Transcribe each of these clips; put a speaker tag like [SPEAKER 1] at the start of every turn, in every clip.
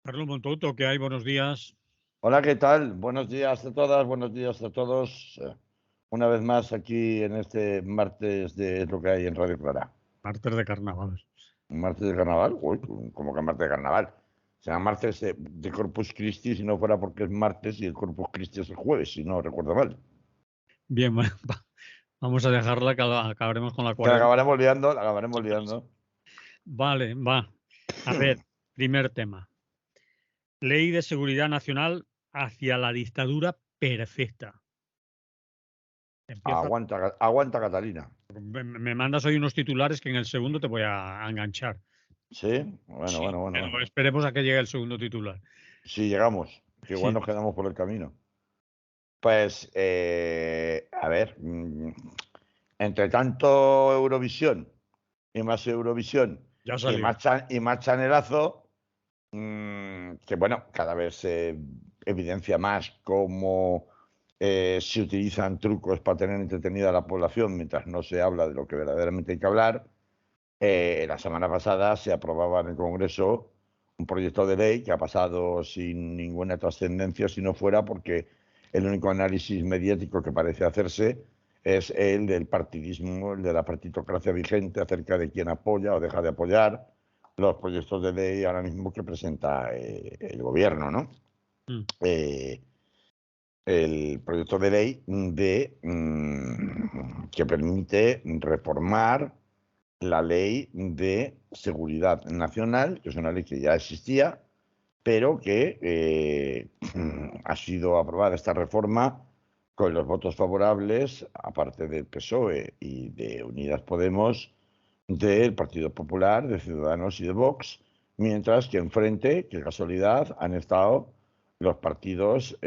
[SPEAKER 1] Carlos Montouto, ¿qué hay? Buenos días.
[SPEAKER 2] Hola, ¿qué tal? Buenos días a todas, buenos días a todos. Una vez más aquí en este martes de lo que hay en Radio Clara.
[SPEAKER 1] Martes de carnaval.
[SPEAKER 2] ¿Un martes de carnaval? Uy, ¿cómo que martes de carnaval? Será martes de Corpus Christi si no fuera porque es martes y el Corpus Christi es el jueves, si no recuerdo mal.
[SPEAKER 1] Bien, vamos a dejarla que acabaremos con la
[SPEAKER 2] Que la
[SPEAKER 1] cuaresma.
[SPEAKER 2] acabaremos liando.
[SPEAKER 1] Vale, va. A ver, primer tema. Ley de Seguridad Nacional hacia la dictadura perfecta. Empieza.
[SPEAKER 2] Aguanta Catalina.
[SPEAKER 1] Me mandas hoy unos titulares que en el segundo te voy a enganchar.
[SPEAKER 2] ¿Sí?
[SPEAKER 1] Sí,
[SPEAKER 2] Bueno.
[SPEAKER 1] pero esperemos a que llegue el segundo titular.
[SPEAKER 2] Sí, llegamos, que igual
[SPEAKER 1] Sí.
[SPEAKER 2] nos quedamos por el camino. Pues, a ver, entre tanto Eurovisión y más Eurovisión
[SPEAKER 1] Ya salió.
[SPEAKER 2] y más chanelazo, que bueno, cada vez se evidencia más cómo se utilizan trucos para tener entretenida a la población mientras no se habla de lo que verdaderamente hay que hablar. La semana pasada se aprobaba en el Congreso un proyecto de ley que ha pasado sin ninguna trascendencia si no fuera porque el único análisis mediático que parece hacerse es el del partidismo, el de la partitocracia vigente acerca de quién apoya o deja de apoyar los proyectos de ley ahora mismo que presenta el gobierno, ¿no? El proyecto de ley que permite reformar la ley de seguridad nacional, que es una ley que ya existía, pero que ha sido aprobada esta reforma con los votos favorables, aparte del PSOE y de Unidas Podemos, del Partido Popular, de Ciudadanos y de Vox, mientras que enfrente, qué casualidad, han estado los partidos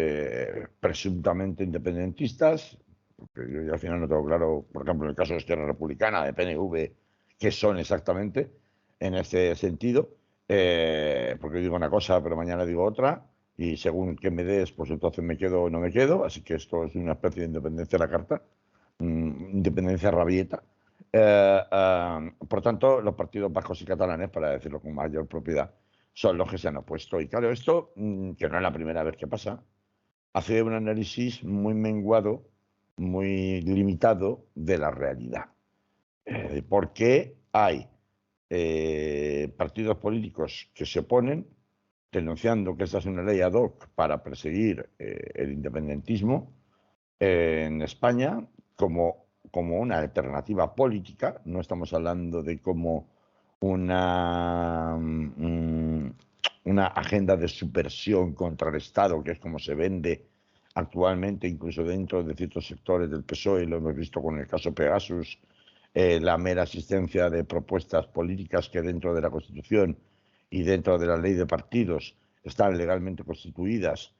[SPEAKER 2] presuntamente independentistas, porque yo al final no tengo claro, por ejemplo, en el caso de Esquerra Republicana, de PNV, qué son exactamente en este sentido, porque digo una cosa pero mañana digo otra, y según que me des, pues entonces me quedo o no me quedo, así que esto es una especie de independencia a la carta, independencia rabieta. Por tanto, los partidos vascos y catalanes, para decirlo con mayor propiedad, son los que se han opuesto. Y claro, esto, que no es la primera vez que pasa, hace un análisis muy menguado, muy limitado de la realidad. ¿Por qué hay partidos políticos que se oponen, denunciando que esta es una ley ad hoc para perseguir el independentismo en España como una alternativa política? No estamos hablando de como una agenda de subversión contra el Estado, que es como se vende actualmente, incluso dentro de ciertos sectores del PSOE, lo hemos visto con el caso Pegasus, la mera existencia de propuestas políticas que dentro de la Constitución y dentro de la ley de partidos están legalmente constituidas,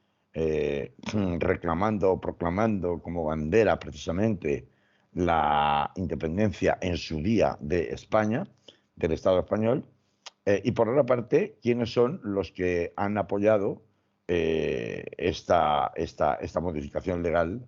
[SPEAKER 2] reclamando o proclamando como bandera precisamente la independencia en su día de España, del Estado español, y por otra parte, ¿quiénes son los que han apoyado esta modificación legal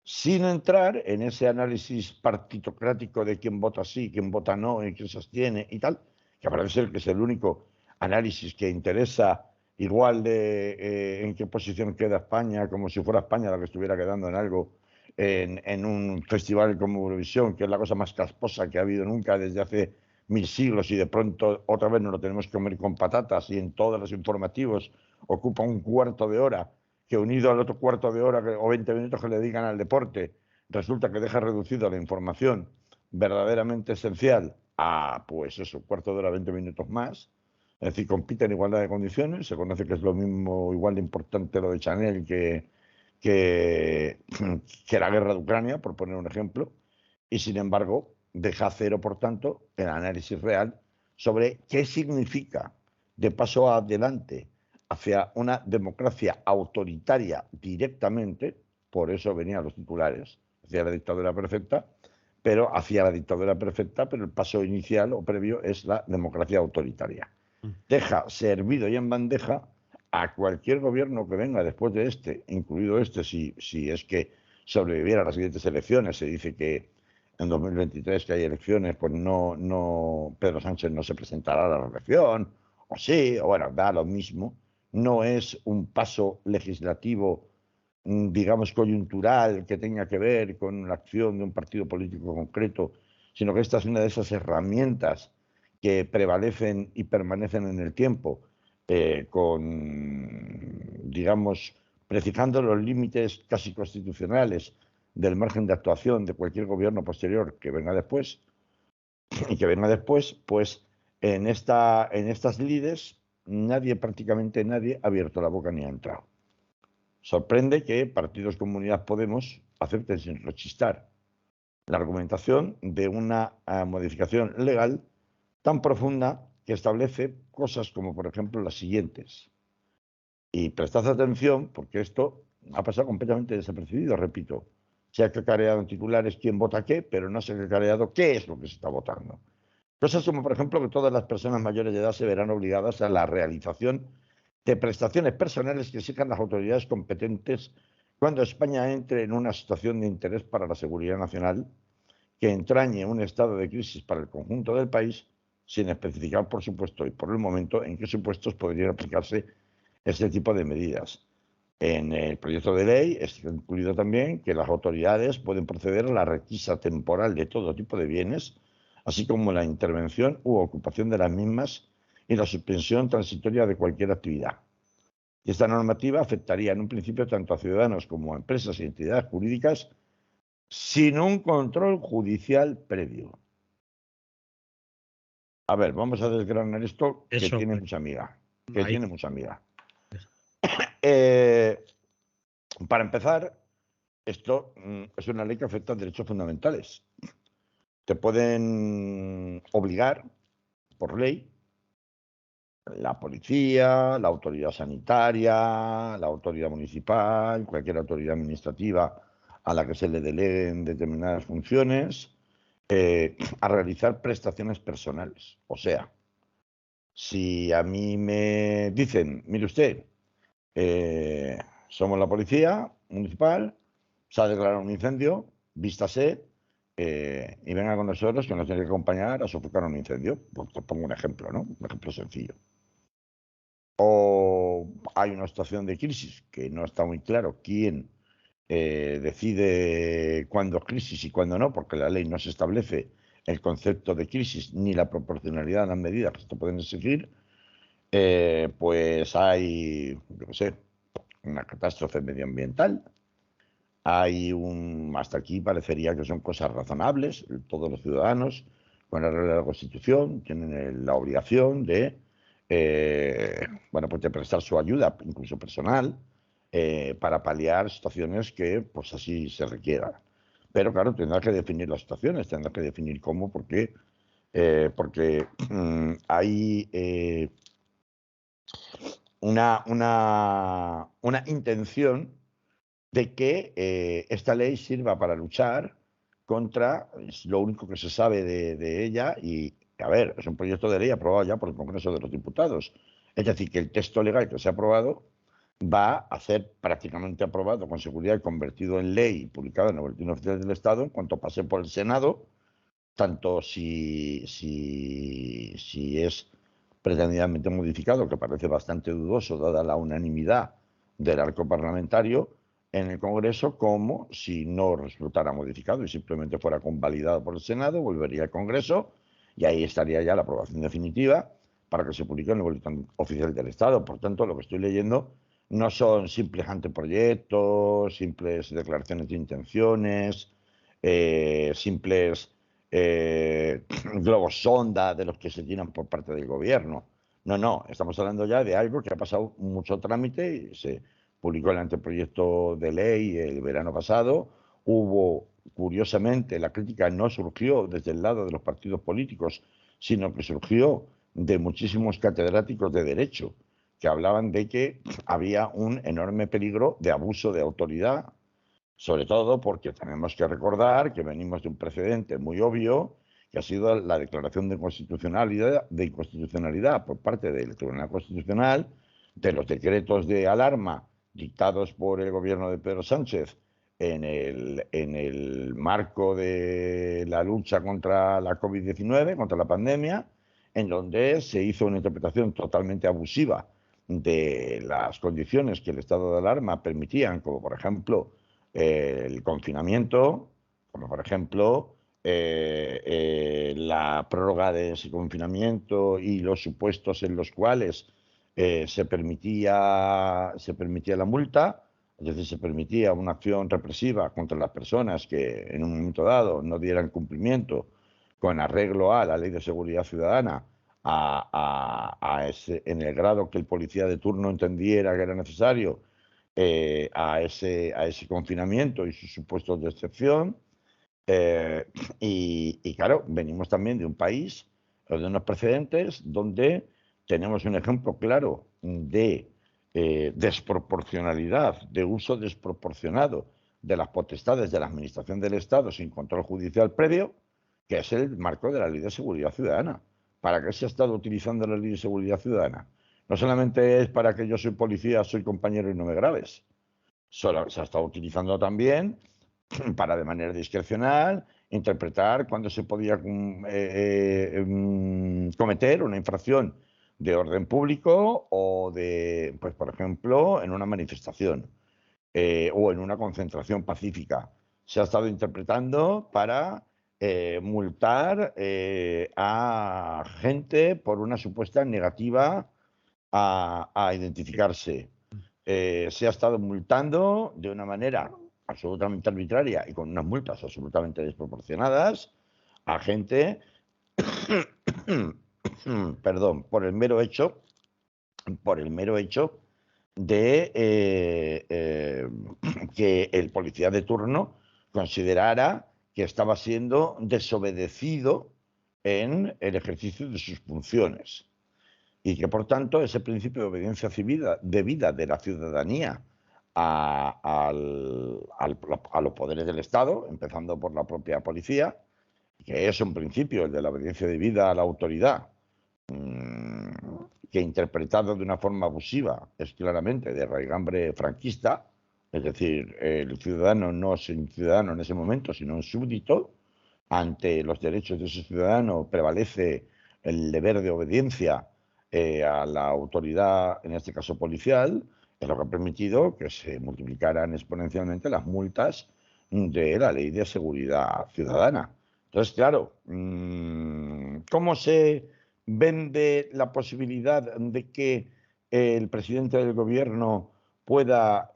[SPEAKER 2] sin entrar en ese análisis partitocrático de quién vota sí, quién vota no, y quién se abstiene y tal, que parece ser que es el único análisis que interesa igual de en qué posición queda España, como si fuera España la que estuviera quedando en algo en un festival como Eurovisión, que es la cosa más casposa que ha habido nunca desde hace 1000 siglos, y de pronto otra vez nos lo tenemos que comer con patatas y en todos los informativos ocupa un cuarto de hora, que unido al otro cuarto de hora o 20 minutos que le dedican al deporte, resulta que deja reducido la información verdaderamente esencial a, pues eso, cuarto de hora, 20 minutos más. Es decir, compite en igualdad de condiciones. Se conoce que es lo mismo, igual de importante lo de Chanel que la guerra de Ucrania, por poner un ejemplo. Y sin embargo, deja cero, por tanto, el análisis real sobre qué significa de paso adelante hacia una democracia autoritaria directamente, por eso venían los titulares, hacia la dictadura perfecta, pero el paso inicial o previo es la democracia autoritaria. Deja servido y en bandeja a cualquier gobierno que venga después de este, incluido este, si es que sobreviviera a las siguientes elecciones. Se dice que en 2023 que hay elecciones, pues Pedro Sánchez no se presentará a la reelección, o sí, o bueno, da lo mismo. No es un paso legislativo, digamos, coyuntural que tenga que ver con la acción de un partido político concreto, sino que esta es una de esas herramientas que prevalecen y permanecen en el tiempo, digamos, precisando los límites casi constitucionales del margen de actuación de cualquier gobierno posterior que venga después y que venga después, pues en estas lides prácticamente nadie ha abierto la boca ni ha entrado. Sorprende que partidos como Unidas Podemos acepten sin rechistar la argumentación de una modificación legal tan profunda que establece cosas como, por ejemplo, las siguientes. Y prestad atención, porque esto ha pasado completamente desapercibido, repito. Se ha cacareado en titulares quién vota qué, pero no se ha cacareado qué es lo que se está votando. Cosas como, por ejemplo, que todas las personas mayores de edad se verán obligadas a la realización de prestaciones personales que exijan las autoridades competentes cuando España entre en una situación de interés para la seguridad nacional que entrañe un estado de crisis para el conjunto del país, sin especificar, por supuesto, y por el momento, en qué supuestos podrían aplicarse este tipo de medidas. En el proyecto de ley está incluido también que las autoridades pueden proceder a la requisa temporal de todo tipo de bienes, así como la intervención u ocupación de las mismas y la suspensión transitoria de cualquier actividad. Y esta normativa afectaría en un principio tanto a ciudadanos como a empresas y entidades jurídicas sin un control judicial previo. A ver, vamos a desgranar esto que
[SPEAKER 1] Eso,
[SPEAKER 2] tiene mucha amiga. Que
[SPEAKER 1] ahí.
[SPEAKER 2] tiene mucha amiga. Para empezar, esto es una ley que afecta a derechos fundamentales. Te pueden obligar, por ley, la policía, la autoridad sanitaria, la autoridad municipal, cualquier autoridad administrativa a la que se le deleguen determinadas funciones, a realizar prestaciones personales. O sea, si a mí me dicen, mire usted, somos la policía municipal, se ha declarado un incendio, vístase y venga con nosotros que nos tiene que acompañar a sofocar un incendio. Pues te pongo un ejemplo, ¿no? Un ejemplo sencillo. O hay una situación de crisis que no está muy claro quién decide cuándo es crisis y cuándo no, porque la ley no se establece el concepto de crisis ni la proporcionalidad de las medidas que se te pueden exigir, pues hay, yo qué sé, una catástrofe medioambiental. Hasta aquí parecería que son cosas razonables. Todos los ciudadanos, con la regla de la Constitución, tienen la obligación de, bueno, pues de prestar su ayuda, incluso personal, para paliar situaciones que, pues así se requieran. Pero claro, tendrá que definir las situaciones, tendrá que definir cómo, por qué, porque hay una intención de que esta ley sirva para luchar contra, es lo único que se sabe de ella, y a ver, es un proyecto de ley aprobado ya por el Congreso de los Diputados. Es decir, que el texto legal que se ha aprobado va a ser prácticamente aprobado con seguridad y convertido en ley y publicado en el Boletín Oficial del Estado en cuanto pase por el Senado, tanto si es pretendidamente modificado, que parece bastante dudoso dada la unanimidad del arco parlamentario en el Congreso, como si no resultara modificado y simplemente fuera convalidado por el Senado, volvería al Congreso y ahí estaría ya la aprobación definitiva para que se publique en el Boletín Oficial del Estado. Por tanto, lo que estoy leyendo no son simples anteproyectos, simples declaraciones de intenciones, simples globos sonda de los que se tiran por parte del gobierno. No, no, estamos hablando ya de algo que ha pasado mucho trámite y se publicó el anteproyecto de ley el verano pasado. Hubo, curiosamente, la crítica no surgió desde el lado de los partidos políticos, sino que surgió de muchísimos catedráticos de derecho que hablaban de que había un enorme peligro de abuso de autoridad, sobre todo porque tenemos que recordar que venimos de un precedente muy obvio, que ha sido la declaración de inconstitucionalidad por parte del Tribunal Constitucional de los decretos de alarma dictados por el gobierno de Pedro Sánchez en el marco de la lucha contra la COVID-19, contra la pandemia, en donde se hizo una interpretación totalmente abusiva de las condiciones que el estado de alarma permitían, como por ejemplo el confinamiento, como por ejemplo la prórroga de ese confinamiento y los supuestos en los cuales se permitía la multa, es decir, se permitía una acción represiva contra las personas que en un momento dado no dieran cumplimiento con arreglo a la Ley de Seguridad Ciudadana en el grado que el policía de turno entendiera que era necesario a ese confinamiento y sus supuestos de excepción. Y claro, venimos también de un país, de unos precedentes donde tenemos un ejemplo claro de desproporcionalidad, de uso desproporcionado de las potestades de la Administración del Estado sin control judicial previo, que es el marco de la Ley de Seguridad Ciudadana. ¿Para qué se ha estado utilizando la Ley de Seguridad Ciudadana? No solamente es para que yo soy policía, soy compañero y no me graves. Solo se ha estado utilizando también para, de manera discrecional, interpretar cuándo se podía cometer una infracción de orden público o de, pues por ejemplo, en una manifestación o en una concentración pacífica. Se ha estado interpretando para multar a gente por una supuesta negativa a identificarse. Se ha estado multando de una manera absolutamente arbitraria y con unas multas absolutamente desproporcionadas a gente, perdón, por el mero hecho de que el policía de turno considerara que estaba siendo desobedecido en el ejercicio de sus funciones y que, por tanto, ese principio de obediencia debida de la ciudadanía a los poderes del Estado, empezando por la propia policía, que es un principio, el de la obediencia debida a la autoridad, que interpretado de una forma abusiva es claramente de raigambre franquista, es decir, el ciudadano no es un ciudadano en ese momento, sino un súbdito. Ante los derechos de ese ciudadano prevalece el deber de obediencia a la autoridad, en este caso policial, es lo que ha permitido que se multiplicaran exponencialmente las multas de la Ley de Seguridad Ciudadana. Entonces, claro, ¿cómo se vende la posibilidad de que el presidente del gobierno pueda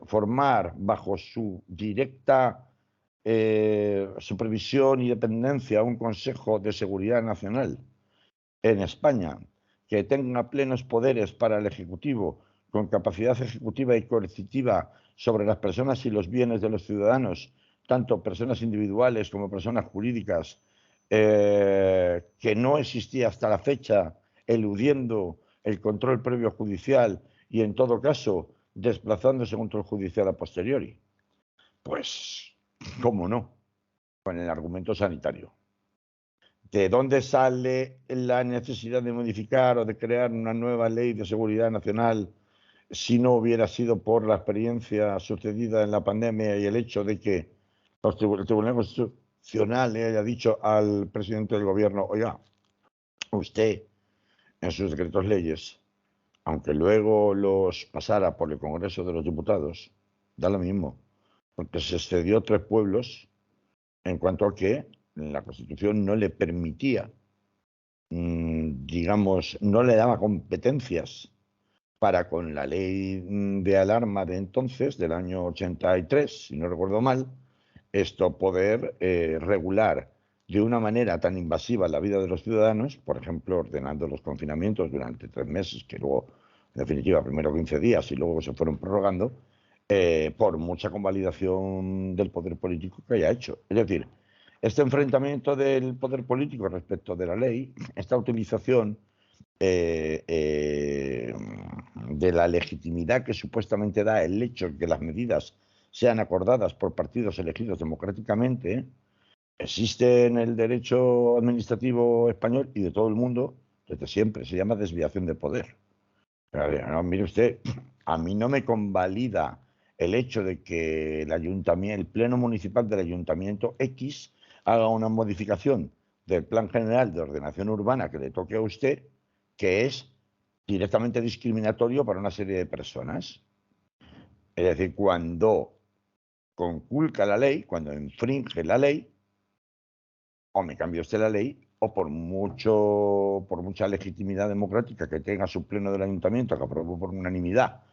[SPEAKER 2] formar bajo su directa supervisión y dependencia un Consejo de Seguridad Nacional en España que tenga plenos poderes para el Ejecutivo, con capacidad ejecutiva y coercitiva sobre las personas y los bienes de los ciudadanos, tanto personas individuales como personas jurídicas, que no existía hasta la fecha, eludiendo el control previo judicial y, en todo caso, desplazándose contra el judicial a posteriori? Pues, ¿cómo no? Con el argumento sanitario. ¿De dónde sale la necesidad de modificar o de crear una nueva ley de seguridad nacional si no hubiera sido por la experiencia sucedida en la pandemia y el hecho de que el Tribunal Constitucional le haya dicho al presidente del gobierno: oiga, usted en sus decretos leyes, aunque luego los pasara por el Congreso de los Diputados, da lo mismo, porque se excedió 3 pueblos en cuanto a que la Constitución no le permitía, digamos, no le daba competencias para, con la ley de alarma de entonces, del año 83, si no recuerdo mal, esto poder regular de una manera tan invasiva la vida de los ciudadanos, por ejemplo, ordenando los confinamientos durante 3 meses, que luego, en definitiva, primero 15 días y luego se fueron prorrogando, por mucha convalidación del poder político que haya hecho. Es decir, este enfrentamiento del poder político respecto de la ley, esta utilización de la legitimidad que supuestamente da el hecho de que las medidas sean acordadas por partidos elegidos democráticamente, existe en el derecho administrativo español y de todo el mundo desde siempre. Se llama desviación de poder. Pero, no, mire usted, a mí no me convalida el hecho de que el Pleno Municipal del Ayuntamiento X haga una modificación del Plan General de Ordenación Urbana que le toque a usted, que es directamente discriminatorio para una serie de personas. Es decir, cuando conculca la ley, cuando infringe la ley, o me cambia usted la ley, o por mucha legitimidad democrática que tenga su pleno del ayuntamiento, que aprobó por unanimidad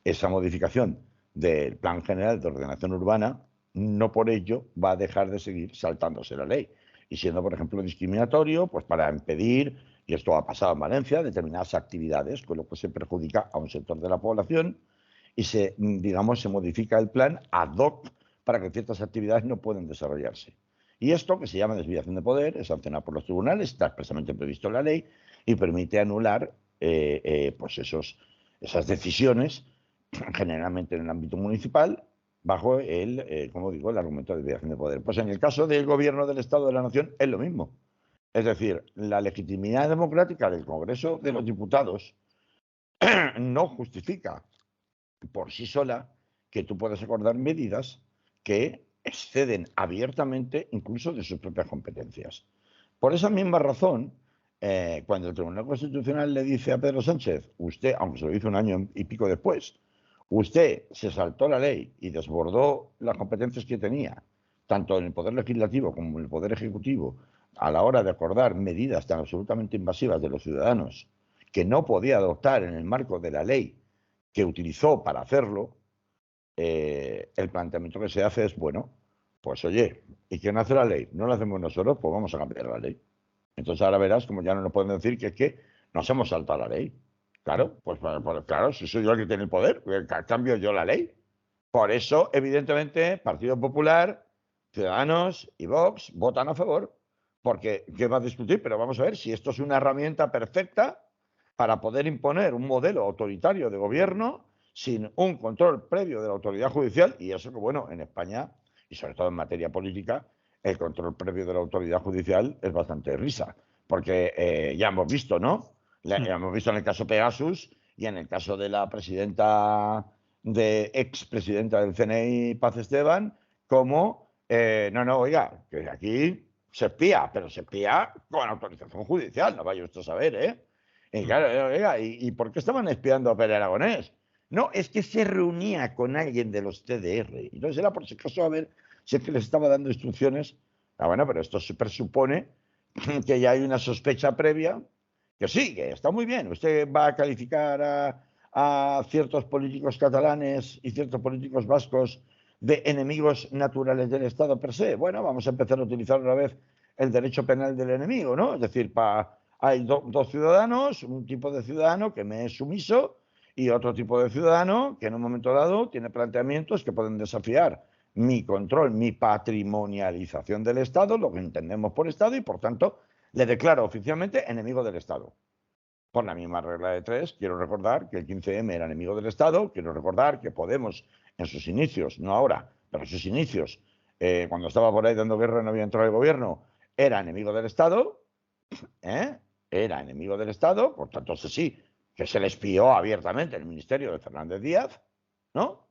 [SPEAKER 2] esa modificación del Plan General de Ordenación Urbana, no por ello va a dejar de seguir saltándose la ley y siendo, por ejemplo, discriminatorio, pues para impedir, y esto ha pasado en Valencia, determinadas actividades, con lo que se perjudica a un sector de la población y digamos, se modifica el plan ad hoc para que ciertas actividades no puedan desarrollarse. Y esto, que se llama desviación de poder, es sancionado por los tribunales, está expresamente previsto en la ley y permite anular pues esas decisiones, generalmente en el ámbito municipal, bajo como digo, el argumento de desviación de poder. Pues en el caso del gobierno del Estado de la Nación es lo mismo. Es decir, la legitimidad democrática del Congreso de los Diputados no justifica por sí sola que tú puedas acordar medidas que exceden abiertamente incluso de sus propias competencias. Por esa misma razón, cuando el Tribunal Constitucional le dice a Pedro Sánchez, usted, aunque se lo hizo un año y pico después, usted se saltó la ley y desbordó las competencias que tenía, tanto en el Poder Legislativo como en el Poder Ejecutivo, a la hora de acordar medidas tan absolutamente invasivas de los ciudadanos que no podía adoptar en el marco de la ley que utilizó para hacerlo, el planteamiento que se hace es, bueno, pues oye, ¿y quién hace la ley? ¿No la hacemos nosotros? Pues vamos a cambiar la ley. Entonces ahora verás como ya no nos pueden decir que es que nos hemos saltado la ley. Claro, pues claro, si soy yo el que tiene el poder, cambio yo la ley. Por eso, evidentemente, Partido Popular, Ciudadanos y Vox votan a favor, porque ¿qué va a discutir? Pero vamos a ver si esto es una herramienta perfecta para poder imponer un modelo autoritario de gobierno sin un control previo de la autoridad judicial, y eso que, bueno, en España, y sobre todo en materia política, el control previo de la autoridad judicial es bastante de risa, porque ya hemos visto, ¿no? Ya hemos visto en el caso Pegasus y en el caso de la expresidenta del CNI, Paz Esteban, como, no, oiga, que aquí se espía, pero se espía con autorización judicial, no vaya usted a saber, ¿eh? Y claro, oiga, ¿y por qué estaban espiando a Pere Aragonés? No, es que se reunía con alguien de los TDR. Entonces era por si acaso a ver si es que les estaba dando instrucciones. Ah, bueno, pero esto se presupone que ya hay una sospecha previa, que sí, que está muy bien. Usted va a calificar a ciertos políticos catalanes y ciertos políticos vascos de enemigos naturales del Estado per se. Bueno, vamos a empezar a utilizar otra vez el derecho penal del enemigo, ¿no? Es decir, hay dos ciudadanos, un tipo de ciudadano que me es sumiso y otro tipo de ciudadano que en un momento dado tiene planteamientos que pueden desafiar mi control, mi patrimonialización del Estado, lo que entendemos por Estado, y por tanto le declaro oficialmente enemigo del Estado. Por la misma regla de tres, quiero recordar que el 15M era enemigo del Estado, quiero recordar que Podemos en sus inicios, no ahora, pero en sus inicios, cuando estaba por ahí dando guerra y no había entrado el gobierno, era enemigo del Estado, era enemigo del Estado, por tanto, ese sí, que se le espió abiertamente el ministerio de Fernández Díaz, ¿no?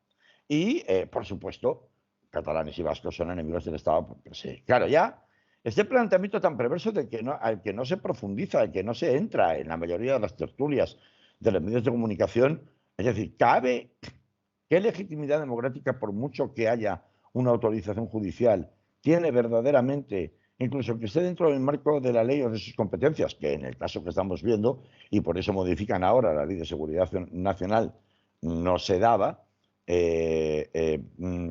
[SPEAKER 2] Y, por supuesto, catalanes y vascos son enemigos del Estado. Sí, claro, ya este planteamiento tan perverso al que no se profundiza, al que no se entra en la mayoría de las tertulias de los medios de comunicación, es decir, ¿qué legitimidad democrática, por mucho que haya una autorización judicial, tiene verdaderamente, incluso que esté dentro del marco de la ley o de sus competencias, que en el caso que estamos viendo, y por eso modifican ahora la Ley de Seguridad Nacional, no se daba? ¿Qué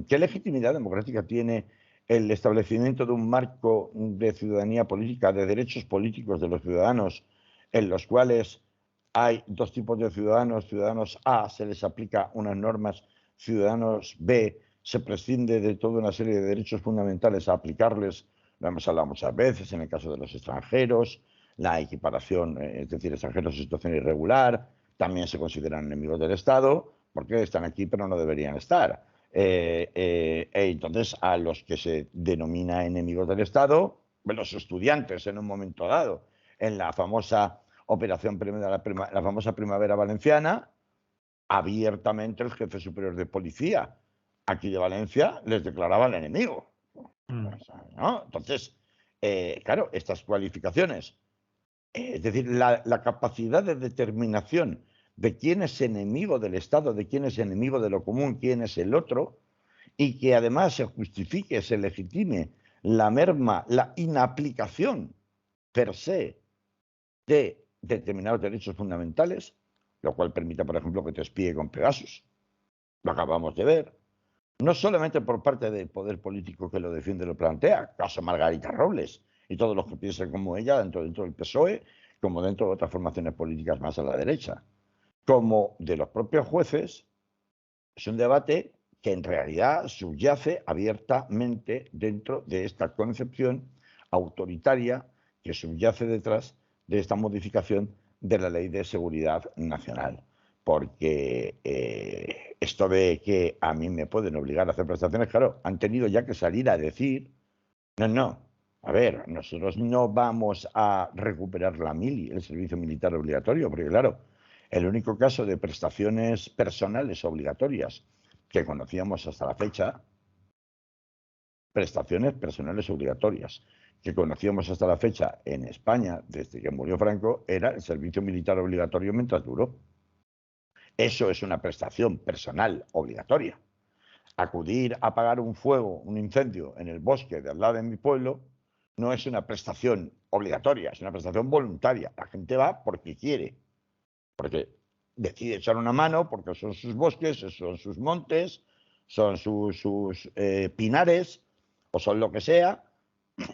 [SPEAKER 2] legitimidad democrática tiene el establecimiento de un marco de ciudadanía política, de derechos políticos de los ciudadanos, en los cuales hay dos tipos de ciudadanos? Ciudadanos A se les aplica unas normas, ciudadanos B se prescinde de toda una serie de derechos fundamentales a aplicarles, lo hemos hablado muchas veces, en el caso de los extranjeros, la equiparación, es decir, extranjeros en situación irregular, también se consideran enemigos del Estado, porque están aquí pero no deberían estar. Entonces, a los que se denomina enemigos del Estado, los estudiantes en un momento dado, en la famosa operación, la famosa Primavera Valenciana, abiertamente el jefe superior de policía aquí de Valencia les declaraban enemigo.
[SPEAKER 1] Mm.
[SPEAKER 2] ¿No? Entonces, claro, estas cualificaciones, es decir, la capacidad de determinación de quién es enemigo del Estado, de quién es enemigo de lo común, quién es el otro, y que además se justifique, se legitime la merma, la inaplicación per se de determinados derechos fundamentales, lo cual permite, por ejemplo, que te espíe con Pegasus. Lo acabamos de ver. No solamente por parte del poder político que lo defiende y lo plantea, caso Margarita Robles y todos los que piensan como ella dentro del PSOE, como dentro de otras formaciones políticas más a la derecha, como de los propios jueces. Es un debate que en realidad subyace abiertamente dentro de esta concepción autoritaria que subyace detrás de esta modificación de la Ley de Seguridad Nacional. Porque esto de que a mí me pueden obligar a hacer prestaciones, claro, han tenido ya que salir a decir, no, a ver, nosotros no vamos a recuperar la mili, el servicio militar obligatorio, porque claro, el único caso de prestaciones personales obligatorias que conocíamos hasta la fecha, prestaciones personales obligatorias que conocíamos hasta la fecha en España, desde que murió Franco, era el servicio militar obligatorio mientras duró. Eso es una prestación personal obligatoria. Acudir a apagar un fuego, un incendio en el bosque de al lado de mi pueblo, no es una prestación obligatoria, es una prestación voluntaria. La gente va porque quiere, porque decide echar una mano, porque son sus bosques, son sus montes, son sus pinares, o son lo que sea,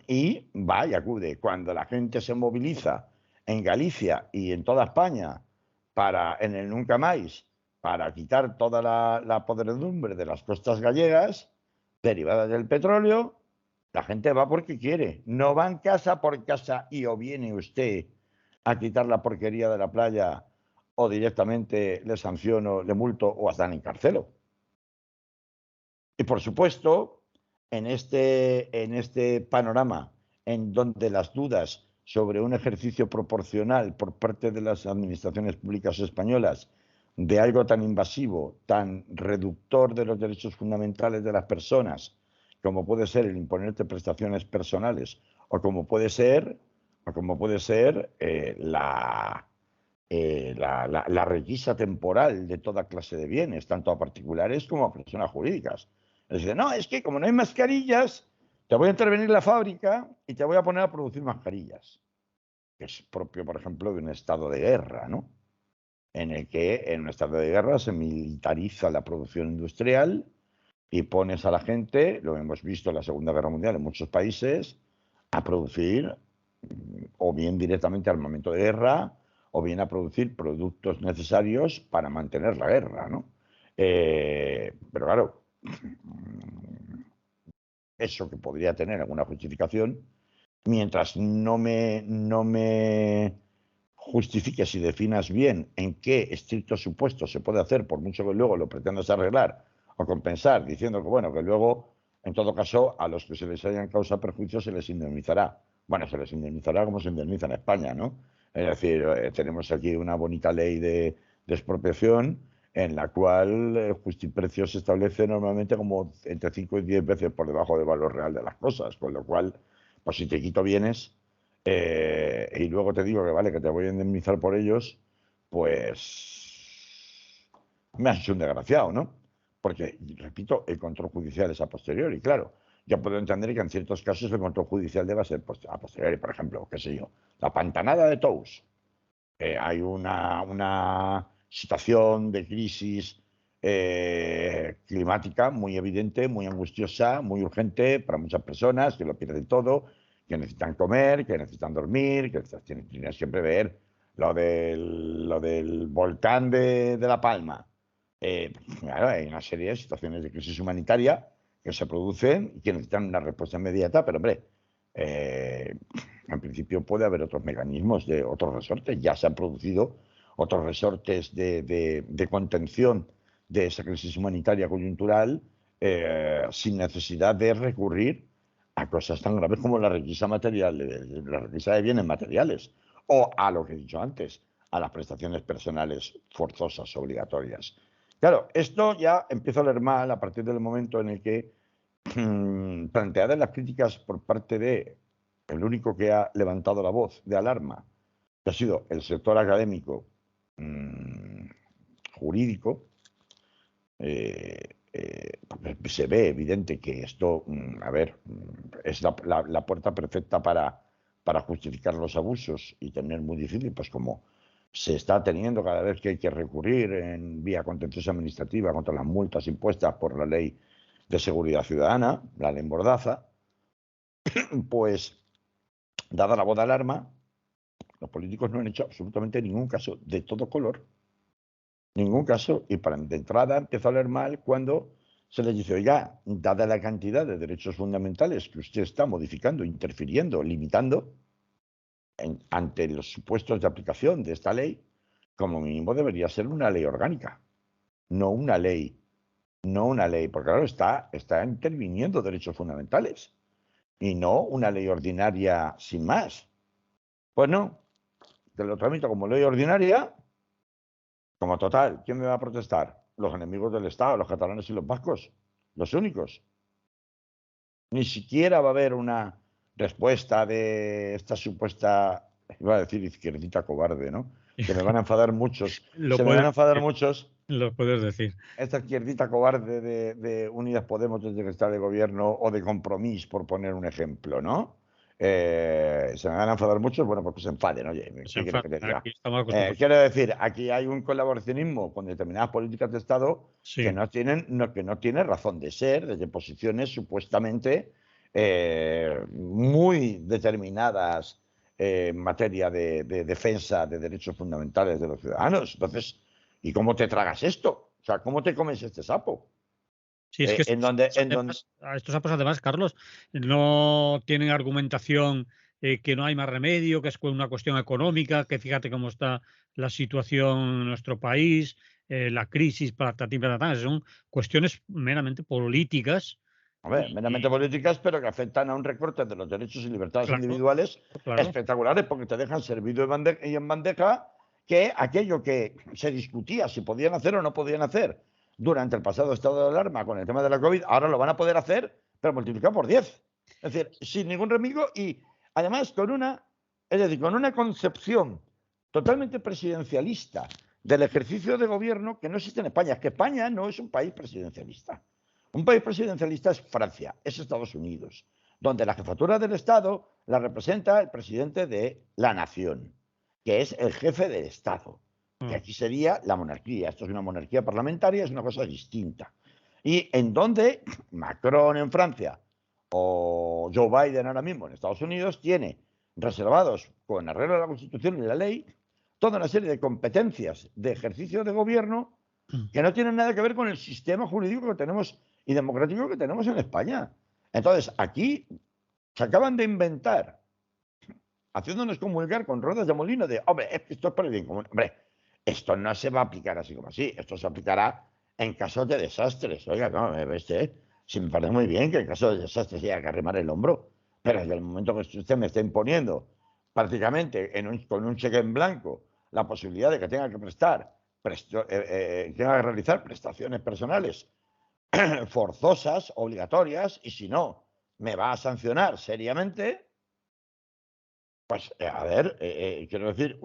[SPEAKER 2] y va y acude. Cuando la gente se moviliza en Galicia y en toda España en el Nunca Más, para quitar toda la podredumbre de las costas gallegas derivadas del petróleo, la gente va porque quiere, no van casa por casa y o viene usted a quitar la porquería de la playa o directamente le sanciono, le multo o hasta le encarcelo. Y por supuesto, en este panorama en donde las dudas sobre un ejercicio proporcional por parte de las administraciones públicas españolas de algo tan invasivo, tan reductor de los derechos fundamentales de las personas, como puede ser el imponerte prestaciones personales, o como puede ser la requisa temporal de toda clase de bienes, tanto a particulares como a personas jurídicas. Es decir, no, es que como no hay mascarillas, te voy a intervenir la fábrica y te voy a poner a producir mascarillas. Que es propio, por ejemplo, de un estado de guerra, ¿no? En el que en un estado de guerra se militariza la producción industrial y pones a la gente, lo hemos visto en la Segunda Guerra Mundial en muchos países, a producir o bien directamente armamento de guerra o bien a producir productos necesarios para mantener la guerra, ¿no? Pero claro, eso que podría tener alguna justificación, mientras no me justifiques y definas bien en qué estricto supuesto se puede hacer, por mucho que luego lo pretendas arreglar o compensar, diciendo que bueno, que luego, en todo caso, a los que se les hayan causado perjuicios se les indemnizará. Bueno, se les indemnizará como se indemniza en España, ¿no? Es decir, tenemos aquí una bonita ley de expropiación en la cual el justiprecio se establece normalmente como entre 5 y 10 veces por debajo del valor real de las cosas, con lo cual, pues si te quito bienes y luego te digo que vale, que te voy a indemnizar por ellos, pues me has hecho un desgraciado, ¿no? Porque, repito, el control judicial es a posteriori, claro. Yo puedo entender que en ciertos casos el control judicial deba ser a posteriori, por ejemplo, qué sé yo, la pantanada de Tous. Hay una situación de crisis climática muy evidente, muy angustiosa, muy urgente para muchas personas que lo pierden todo, que necesitan comer, que necesitan dormir, que tienes que prever lo del volcán de La Palma. Claro, hay una serie de situaciones de crisis humanitaria que se producen y que necesitan una respuesta inmediata, pero hombre, en principio puede haber otros mecanismos de otros resortes. Ya se han producido otros resortes de contención de esa crisis humanitaria coyuntural sin necesidad de recurrir a cosas tan graves como la requisa material, la requisa de bienes materiales o a lo que he dicho antes, a las prestaciones personales forzosas obligatorias. Claro, esto ya empieza a oler mal a partir del momento en el que, planteadas las críticas por parte de el único que ha levantado la voz de alarma, que ha sido el sector académico, jurídico, se ve evidente que esto, es la puerta perfecta para justificar los abusos y tener muy difícil, pues como se está teniendo cada vez que hay que recurrir en vía contenciosa administrativa contra las multas impuestas por la ley de seguridad ciudadana, la ley Mordaza, pues dada la voz de alarma, los políticos no han hecho absolutamente ningún caso de todo color. Ningún caso, y de entrada empieza a oler mal cuando se les dice, oiga, dada la cantidad de derechos fundamentales que usted está modificando, interfiriendo, limitando, ante los supuestos de aplicación de esta ley, como mínimo debería ser una ley orgánica, no una ley, porque claro, está interviniendo derechos fundamentales, y no una ley ordinaria sin más. Pues no, te lo tramito como ley ordinaria. Como total, ¿quién me va a protestar? Los enemigos del Estado, los catalanes y los vascos, los únicos. Ni siquiera va a haber una respuesta de esta supuesta, iba a decir izquierdita cobarde, ¿no? Que me van a enfadar muchos.
[SPEAKER 1] Lo
[SPEAKER 2] Se me van
[SPEAKER 1] puedes
[SPEAKER 2] a enfadar
[SPEAKER 1] decir,
[SPEAKER 2] muchos.
[SPEAKER 1] lo puedes decir.
[SPEAKER 2] Esta izquierdita cobarde de Unidas Podemos desde que está de gobierno o de Compromís, por poner un ejemplo, ¿no? Se me van a enfadar muchos, bueno, pues que se enfaden, oye, ¿qué quieres que te diga?
[SPEAKER 1] Aquí estamos acostumbrados.
[SPEAKER 2] Quiero decir, aquí hay un colaboracionismo con determinadas políticas de Estado que
[SPEAKER 1] Sí.
[SPEAKER 2] no tiene razón de ser desde posiciones supuestamente muy determinadas en materia de defensa de derechos fundamentales de los ciudadanos. Entonces, ¿y cómo te tragas esto? O sea, ¿cómo te comes este sapo?
[SPEAKER 1] Sí, es que
[SPEAKER 2] En donde, en donde,
[SPEAKER 1] estos sapos además, Carlos, no tienen argumentación, que no hay más remedio, que es una cuestión económica, que fíjate cómo está la situación en nuestro país, la crisis, patatín, patatán, son cuestiones meramente políticas
[SPEAKER 2] meramente
[SPEAKER 1] y
[SPEAKER 2] políticas, pero que afectan a un recorte de los derechos y libertades
[SPEAKER 1] claro,
[SPEAKER 2] individuales
[SPEAKER 1] claro.
[SPEAKER 2] espectaculares, porque te dejan servido y en bandeja que aquello que se discutía si podían hacer o no podían hacer durante el pasado estado de alarma con el tema de la COVID, ahora lo van a poder hacer, pero multiplicado por 10. Es decir, sin ningún remedio y además con una concepción totalmente presidencialista del ejercicio de gobierno que no existe en España. Es que España no es un país presidencialista. Un país presidencialista es Francia, es Estados Unidos, donde la jefatura del Estado la representa el presidente de la nación, que es el jefe del Estado, que
[SPEAKER 1] Mm.
[SPEAKER 2] aquí sería la monarquía. Esto es una monarquía parlamentaria, es una cosa distinta. Y en donde Macron en Francia o Joe Biden ahora mismo en Estados Unidos tiene reservados, con arreglo a la Constitución y la ley, toda una serie de competencias de ejercicio de gobierno que no tienen nada que ver con el sistema jurídico que tenemos y democrático que tenemos en España. Entonces, aquí se acaban de inventar, haciéndonos comunicar con ruedas de molino de, hombre, es que esto es para el bien común. Hombre, esto no se va a aplicar así como así, esto se aplicará en casos de desastres. Oiga, no, si me parece muy bien que en caso de desastres haya que arrimar el hombro, pero desde el momento que usted me está imponiendo prácticamente con un cheque en blanco la posibilidad de que tenga que tenga que realizar prestaciones personales forzosas, obligatorias, y si no, me va a sancionar seriamente, pues quiero decir,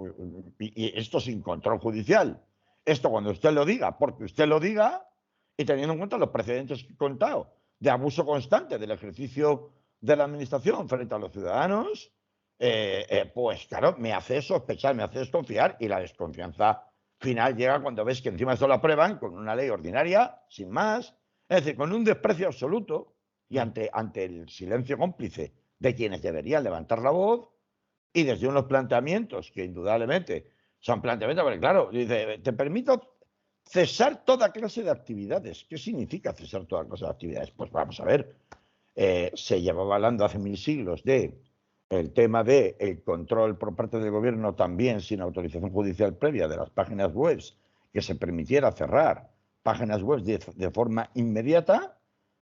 [SPEAKER 2] y esto sin control judicial. Esto cuando usted lo diga, porque usted lo diga, y teniendo en cuenta los precedentes que he contado de abuso constante del ejercicio de la administración frente a los ciudadanos, pues claro, me hace sospechar, me hace desconfiar, y la desconfianza final llega cuando ves que encima esto lo aprueban con una ley ordinaria, sin más, es decir, con un desprecio absoluto y ante el silencio cómplice de quienes deberían levantar la voz y desde unos planteamientos que indudablemente son planteamientos, porque claro, dice, te permito cesar toda clase de actividades. ¿Qué significa cesar toda clase de actividades? Pues vamos a ver, se llevaba hablando hace 1000 siglos de el tema de el control por parte del gobierno también sin autorización judicial previa de las páginas web, que se permitiera cerrar páginas web de forma inmediata.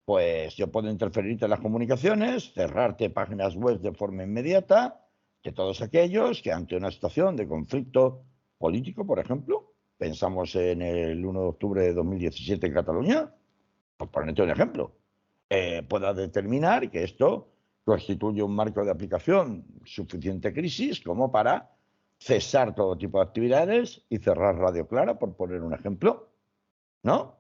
[SPEAKER 2] Pues yo puedo interferirte en las comunicaciones, cerrarte páginas web de forma inmediata, que todos aquellos que ante una situación de conflicto político, por ejemplo, Pensamos en el 1 de octubre de 2017 en Cataluña, por ponerte un ejemplo, pueda determinar que esto constituye un marco de aplicación suficiente crisis como para cesar todo tipo de actividades y cerrar Radio Clara, por poner un ejemplo, ¿no?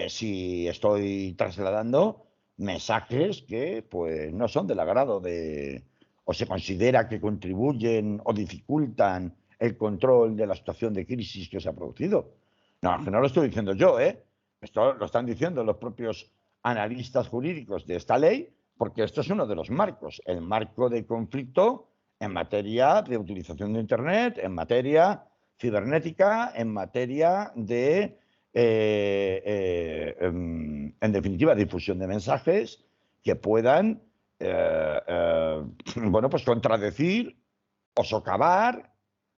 [SPEAKER 2] Si estoy trasladando mensajes que pues no son del agrado de, o se considera que contribuyen o dificultan el control de la situación de crisis que se ha producido. No, que no lo estoy diciendo yo, ¿eh? Esto lo están diciendo los propios analistas jurídicos de esta ley, porque esto es uno de los marcos, el marco de conflicto en materia de utilización de Internet, en materia cibernética, en materia de, en definitiva, difusión de mensajes que puedan, bueno, pues contradecir o socavar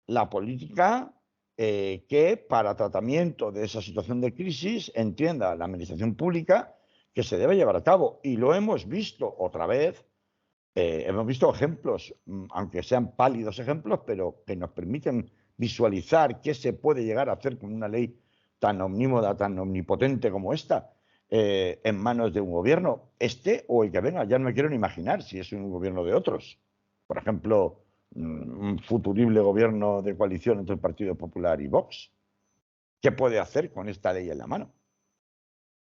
[SPEAKER 2] la política que para tratamiento de esa situación de crisis entienda la administración pública que se debe llevar a cabo. Y lo hemos visto otra vez, hemos visto ejemplos, aunque sean pálidos ejemplos, pero que nos permiten visualizar qué se puede llegar a hacer con una ley tan omnímoda, tan omnipotente como esta, en manos de un gobierno, este o el que venga. Ya no me quiero ni imaginar si es un gobierno de otros. Por ejemplo, un futurible gobierno de coalición entre el Partido Popular y Vox. ¿Qué puede hacer con esta ley en la mano?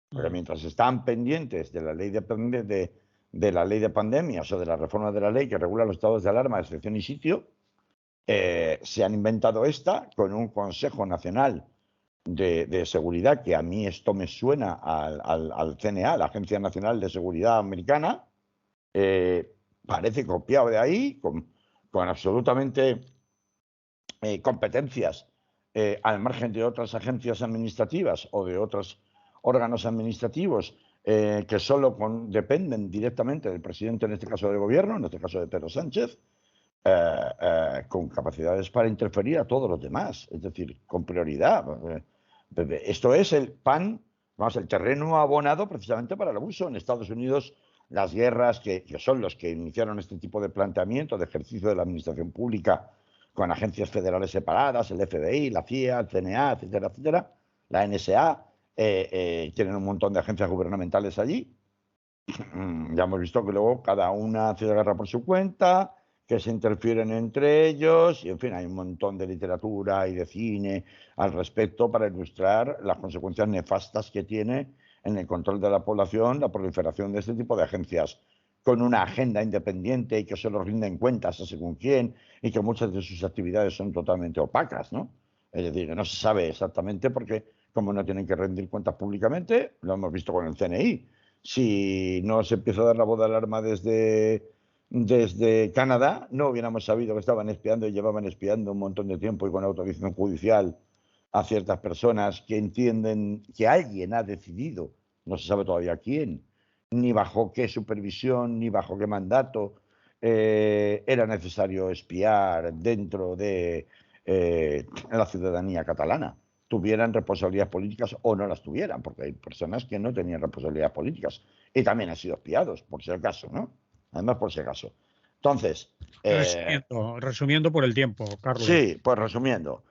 [SPEAKER 2] Porque mientras están pendientes de la ley de la ley de pandemias o de la reforma de la ley que regula los estados de alarma, excepción y sitio, se han inventado esta con un Consejo Nacional de Seguridad, que a mí esto me suena al CNA, la Agencia Nacional de Seguridad Americana, parece copiado de ahí, con absolutamente competencias al margen de otras agencias administrativas o de otros órganos administrativos que solo dependen directamente del presidente, en este caso del gobierno, en este caso de Pedro Sánchez, con capacidades para interferir a todos los demás, es decir, con prioridad. Esto es el el terreno abonado precisamente para el abuso. En Estados Unidos, las guerras que son los que iniciaron este tipo de planteamiento de ejercicio de la administración pública con agencias federales separadas, el FBI, la CIA, el CNA, etcétera, etcétera, la NSA, tienen un montón de agencias gubernamentales allí. Ya hemos visto que luego cada una hace la guerra por su cuenta, que se interfieren entre ellos, y en fin, hay un montón de literatura y de cine al respecto para ilustrar las consecuencias nefastas que tiene en el control de la población la proliferación de este tipo de agencias con una agenda independiente y que solo rinden cuentas a según quién y que muchas de sus actividades son totalmente opacas, ¿no? Es decir, que no se sabe exactamente porque como no tienen que rendir cuentas públicamente, lo hemos visto con el CNI. Si no se empieza a dar la voz de alarma desde Canadá, no hubiéramos sabido que estaban espiando y llevaban espiando un montón de tiempo y con autorización judicial a ciertas personas que entienden que alguien ha decidido, no se sabe todavía quién, ni bajo qué supervisión, ni bajo qué mandato era necesario espiar dentro de la ciudadanía catalana, tuvieran responsabilidades políticas o no las tuvieran, porque hay personas que no tenían responsabilidades políticas y también han sido espiados, por si acaso, ¿no? Además, por si acaso. Entonces,
[SPEAKER 1] resumiendo por el tiempo, Carlos.
[SPEAKER 2] sí, pues resumiendo,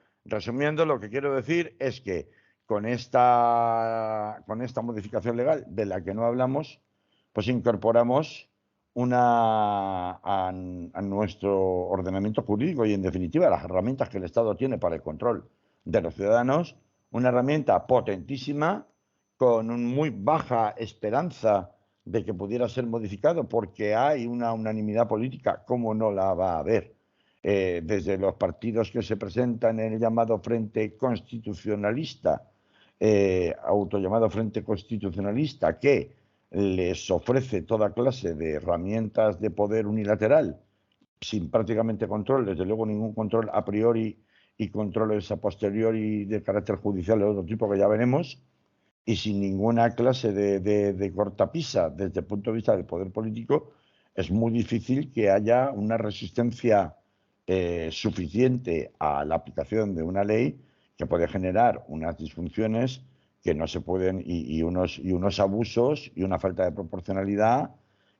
[SPEAKER 2] lo que quiero decir es que con esta modificación legal de la que no hablamos, pues incorporamos a nuestro ordenamiento jurídico y, en definitiva, las herramientas que el Estado tiene para el control de los ciudadanos, una herramienta potentísima con muy baja esperanza de que pudiera ser modificado porque hay una unanimidad política, ¿cómo no la va a haber? Desde los partidos que se presentan en el llamado Frente Constitucionalista, autollamado Frente Constitucionalista, que les ofrece toda clase de herramientas de poder unilateral, sin prácticamente control, desde luego ningún control a priori y controles a posteriori de carácter judicial de otro tipo que ya veremos, y sin ninguna clase de cortapisa desde el punto de vista del poder político, es muy difícil que haya una resistencia suficiente a la aplicación de una ley que puede generar unas disfunciones que no se pueden y unos abusos y una falta de proporcionalidad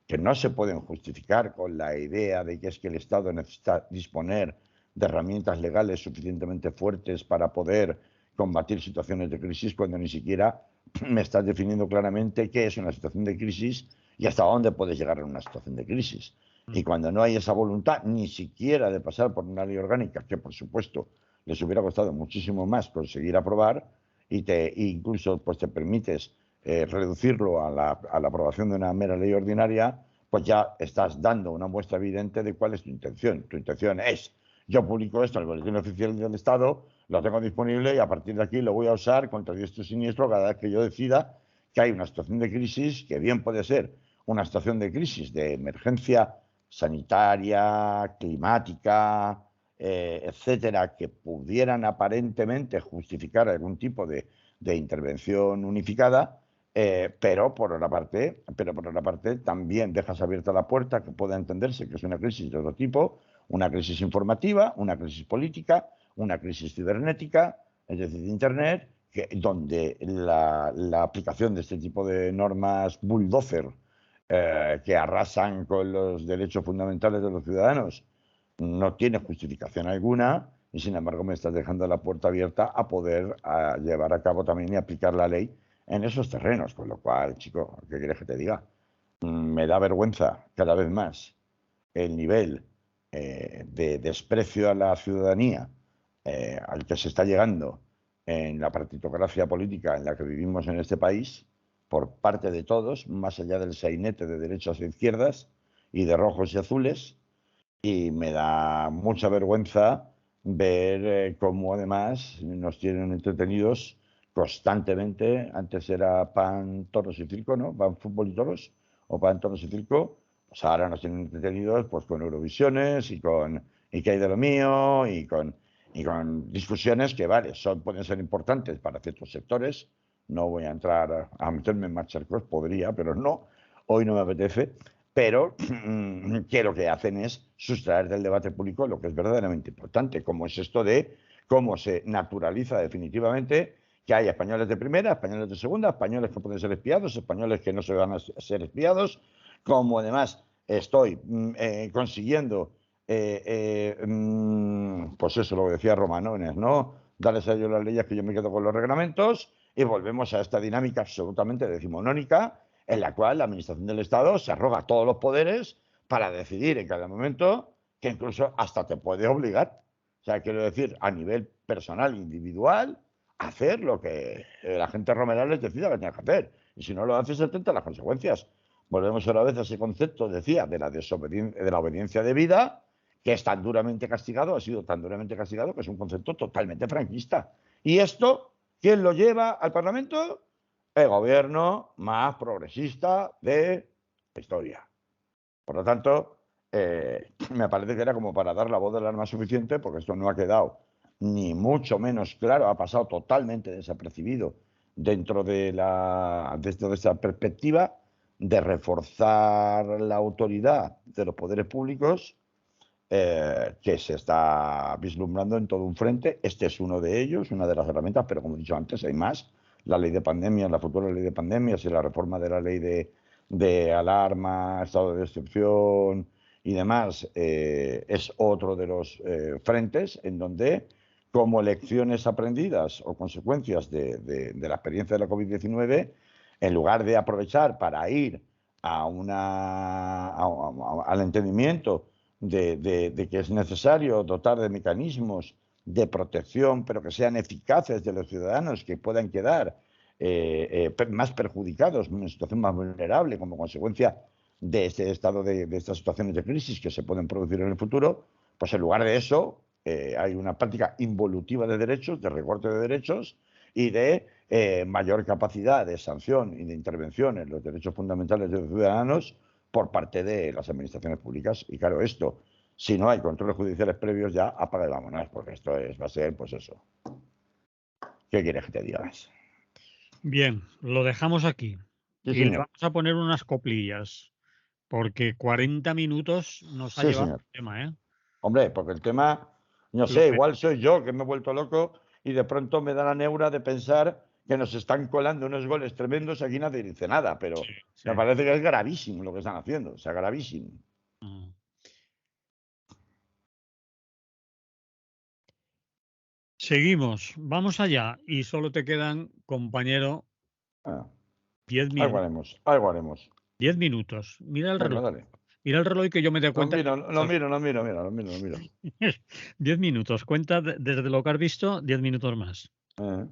[SPEAKER 2] que no se pueden justificar con la idea de que es que el Estado necesita disponer de herramientas legales suficientemente fuertes para poder combatir situaciones de crisis cuando ni siquiera me estás definiendo claramente qué es una situación de crisis y hasta dónde puedes llegar en una situación de crisis. Y cuando no hay esa voluntad ni siquiera de pasar por una ley orgánica, que por supuesto les hubiera costado muchísimo más conseguir aprobar, e incluso pues te permites reducirlo a la aprobación de una mera ley ordinaria, pues ya estás dando una muestra evidente de cuál es tu intención. Tu intención es: yo publico esto en el Boletín Oficial del Estado, lo tengo disponible y a partir de aquí lo voy a usar contra diestro y siniestro cada vez que yo decida que hay una situación de crisis, que bien puede ser una situación de crisis, de emergencia sanitaria, climática, etcétera, que pudieran aparentemente justificar algún tipo de intervención unificada, pero por otra parte también dejas abierta la puerta que pueda entenderse que es una crisis de otro tipo, una crisis informativa, una crisis política, una crisis cibernética, es decir, de Internet, donde la aplicación de este tipo de normas bulldozer que arrasan con los derechos fundamentales de los ciudadanos no tiene justificación alguna, y sin embargo me estás dejando la puerta abierta a poder llevar a cabo también y aplicar la ley en esos terrenos, con lo cual, chico, ¿qué quieres que te diga? Me da vergüenza cada vez más el nivel de desprecio a la ciudadanía al que se está llegando en la partitocracia política en la que vivimos en este país, por parte de todos, más allá del sainete de derechas e izquierdas y de rojos y azules, y me da mucha vergüenza ver cómo además nos tienen entretenidos constantemente. Antes era pan, toros y circo, ¿no? Pan, fútbol y toros, o pan, toros y circo. Pues ahora nos tienen entretenidos pues con Eurovisiones y qué hay de lo mío y con discusiones que, vale, pueden ser importantes para ciertos sectores. No voy a entrar a meterme en Masterclass, podría, pero no, hoy no me apetece. Pero que lo que hacen es sustraer del debate público lo que es verdaderamente importante, como es esto de cómo se naturaliza definitivamente que hay españoles de primera, españoles de segunda, españoles que pueden ser espiados, españoles que no se van a ser espiados, como además estoy consiguiendo, pues eso lo que decía Romanones, ¿no? Darles a ellos las leyes, que yo me quedo con los reglamentos, y volvemos a esta dinámica absolutamente decimonónica en la cual la Administración del Estado se arroga todos los poderes para decidir en cada momento, que incluso hasta te puede obligar. O sea, quiero decir, a nivel personal, individual, hacer lo que la gente romeral les decida que tenga que hacer. Y si no lo haces, atenta a las consecuencias. Volvemos otra vez a ese concepto, decía, de la desobediencia, de la obediencia debida, que es tan duramente castigado, ha sido tan duramente castigado, que es un concepto totalmente franquista. Y esto, ¿quién lo lleva al Parlamento? El gobierno más progresista de la historia. Por lo tanto, me parece que era como para dar la voz de alarma suficiente, porque esto no ha quedado ni mucho menos claro, ha pasado totalmente desapercibido dentro de esta perspectiva de reforzar la autoridad de los poderes públicos, que se está vislumbrando en todo un frente. Este es uno de ellos, una de las herramientas, pero como he dicho antes, hay más. La ley de pandemia, la futura ley de pandemias y la reforma de la ley de alarma, estado de excepción y demás, es otro de los frentes en donde, como lecciones aprendidas o consecuencias de la experiencia de la COVID-19, en lugar de aprovechar para ir al entendimiento de que es necesario dotar de mecanismos de protección, pero que sean eficaces de los ciudadanos, que puedan quedar más perjudicados, en una situación más vulnerable como consecuencia de este estado de estas situaciones de crisis que se pueden producir en el futuro, pues en lugar de eso hay una práctica involutiva de derechos, de recorte de derechos y de mayor capacidad de sanción y de intervención en los derechos fundamentales de los ciudadanos por parte de las administraciones públicas. Y claro, esto, si no hay controles judiciales previos, ya apaga y vámonos, porque esto va a ser, pues eso. ¿Qué quieres que te diga más?
[SPEAKER 1] Bien, lo dejamos aquí
[SPEAKER 2] Sí,
[SPEAKER 1] y le
[SPEAKER 2] señor.
[SPEAKER 1] vamos a poner unas coplillas, porque 40 minutos nos ha
[SPEAKER 2] Sí,
[SPEAKER 1] llevado
[SPEAKER 2] señor.
[SPEAKER 1] el tema, ¿eh?
[SPEAKER 2] Hombre, porque el tema, no
[SPEAKER 1] Lo
[SPEAKER 2] sé,
[SPEAKER 1] me-
[SPEAKER 2] igual soy yo que me he vuelto loco y de pronto me da la neura de pensar que nos están colando unos goles tremendos, aquí nadie dice nada,
[SPEAKER 1] sí,
[SPEAKER 2] pero
[SPEAKER 1] sí.
[SPEAKER 2] me parece que es gravísimo lo que están haciendo, o sea, gravísimo.
[SPEAKER 1] Mm. Seguimos, vamos allá. Y solo te quedan, compañero,
[SPEAKER 2] Ah,
[SPEAKER 1] 10
[SPEAKER 2] algo
[SPEAKER 1] minutos.
[SPEAKER 2] haremos, algo haremos.
[SPEAKER 1] 10 minutos. Mira el
[SPEAKER 2] Venga,
[SPEAKER 1] reloj.
[SPEAKER 2] dale.
[SPEAKER 1] Mira el reloj y que yo me dé
[SPEAKER 2] Lo
[SPEAKER 1] cuenta.
[SPEAKER 2] miro, lo miro, lo miro, mira, lo miro, lo miro.
[SPEAKER 1] 10 minutos. Cuenta desde lo que has visto, 10 minutos más.
[SPEAKER 2] Eh,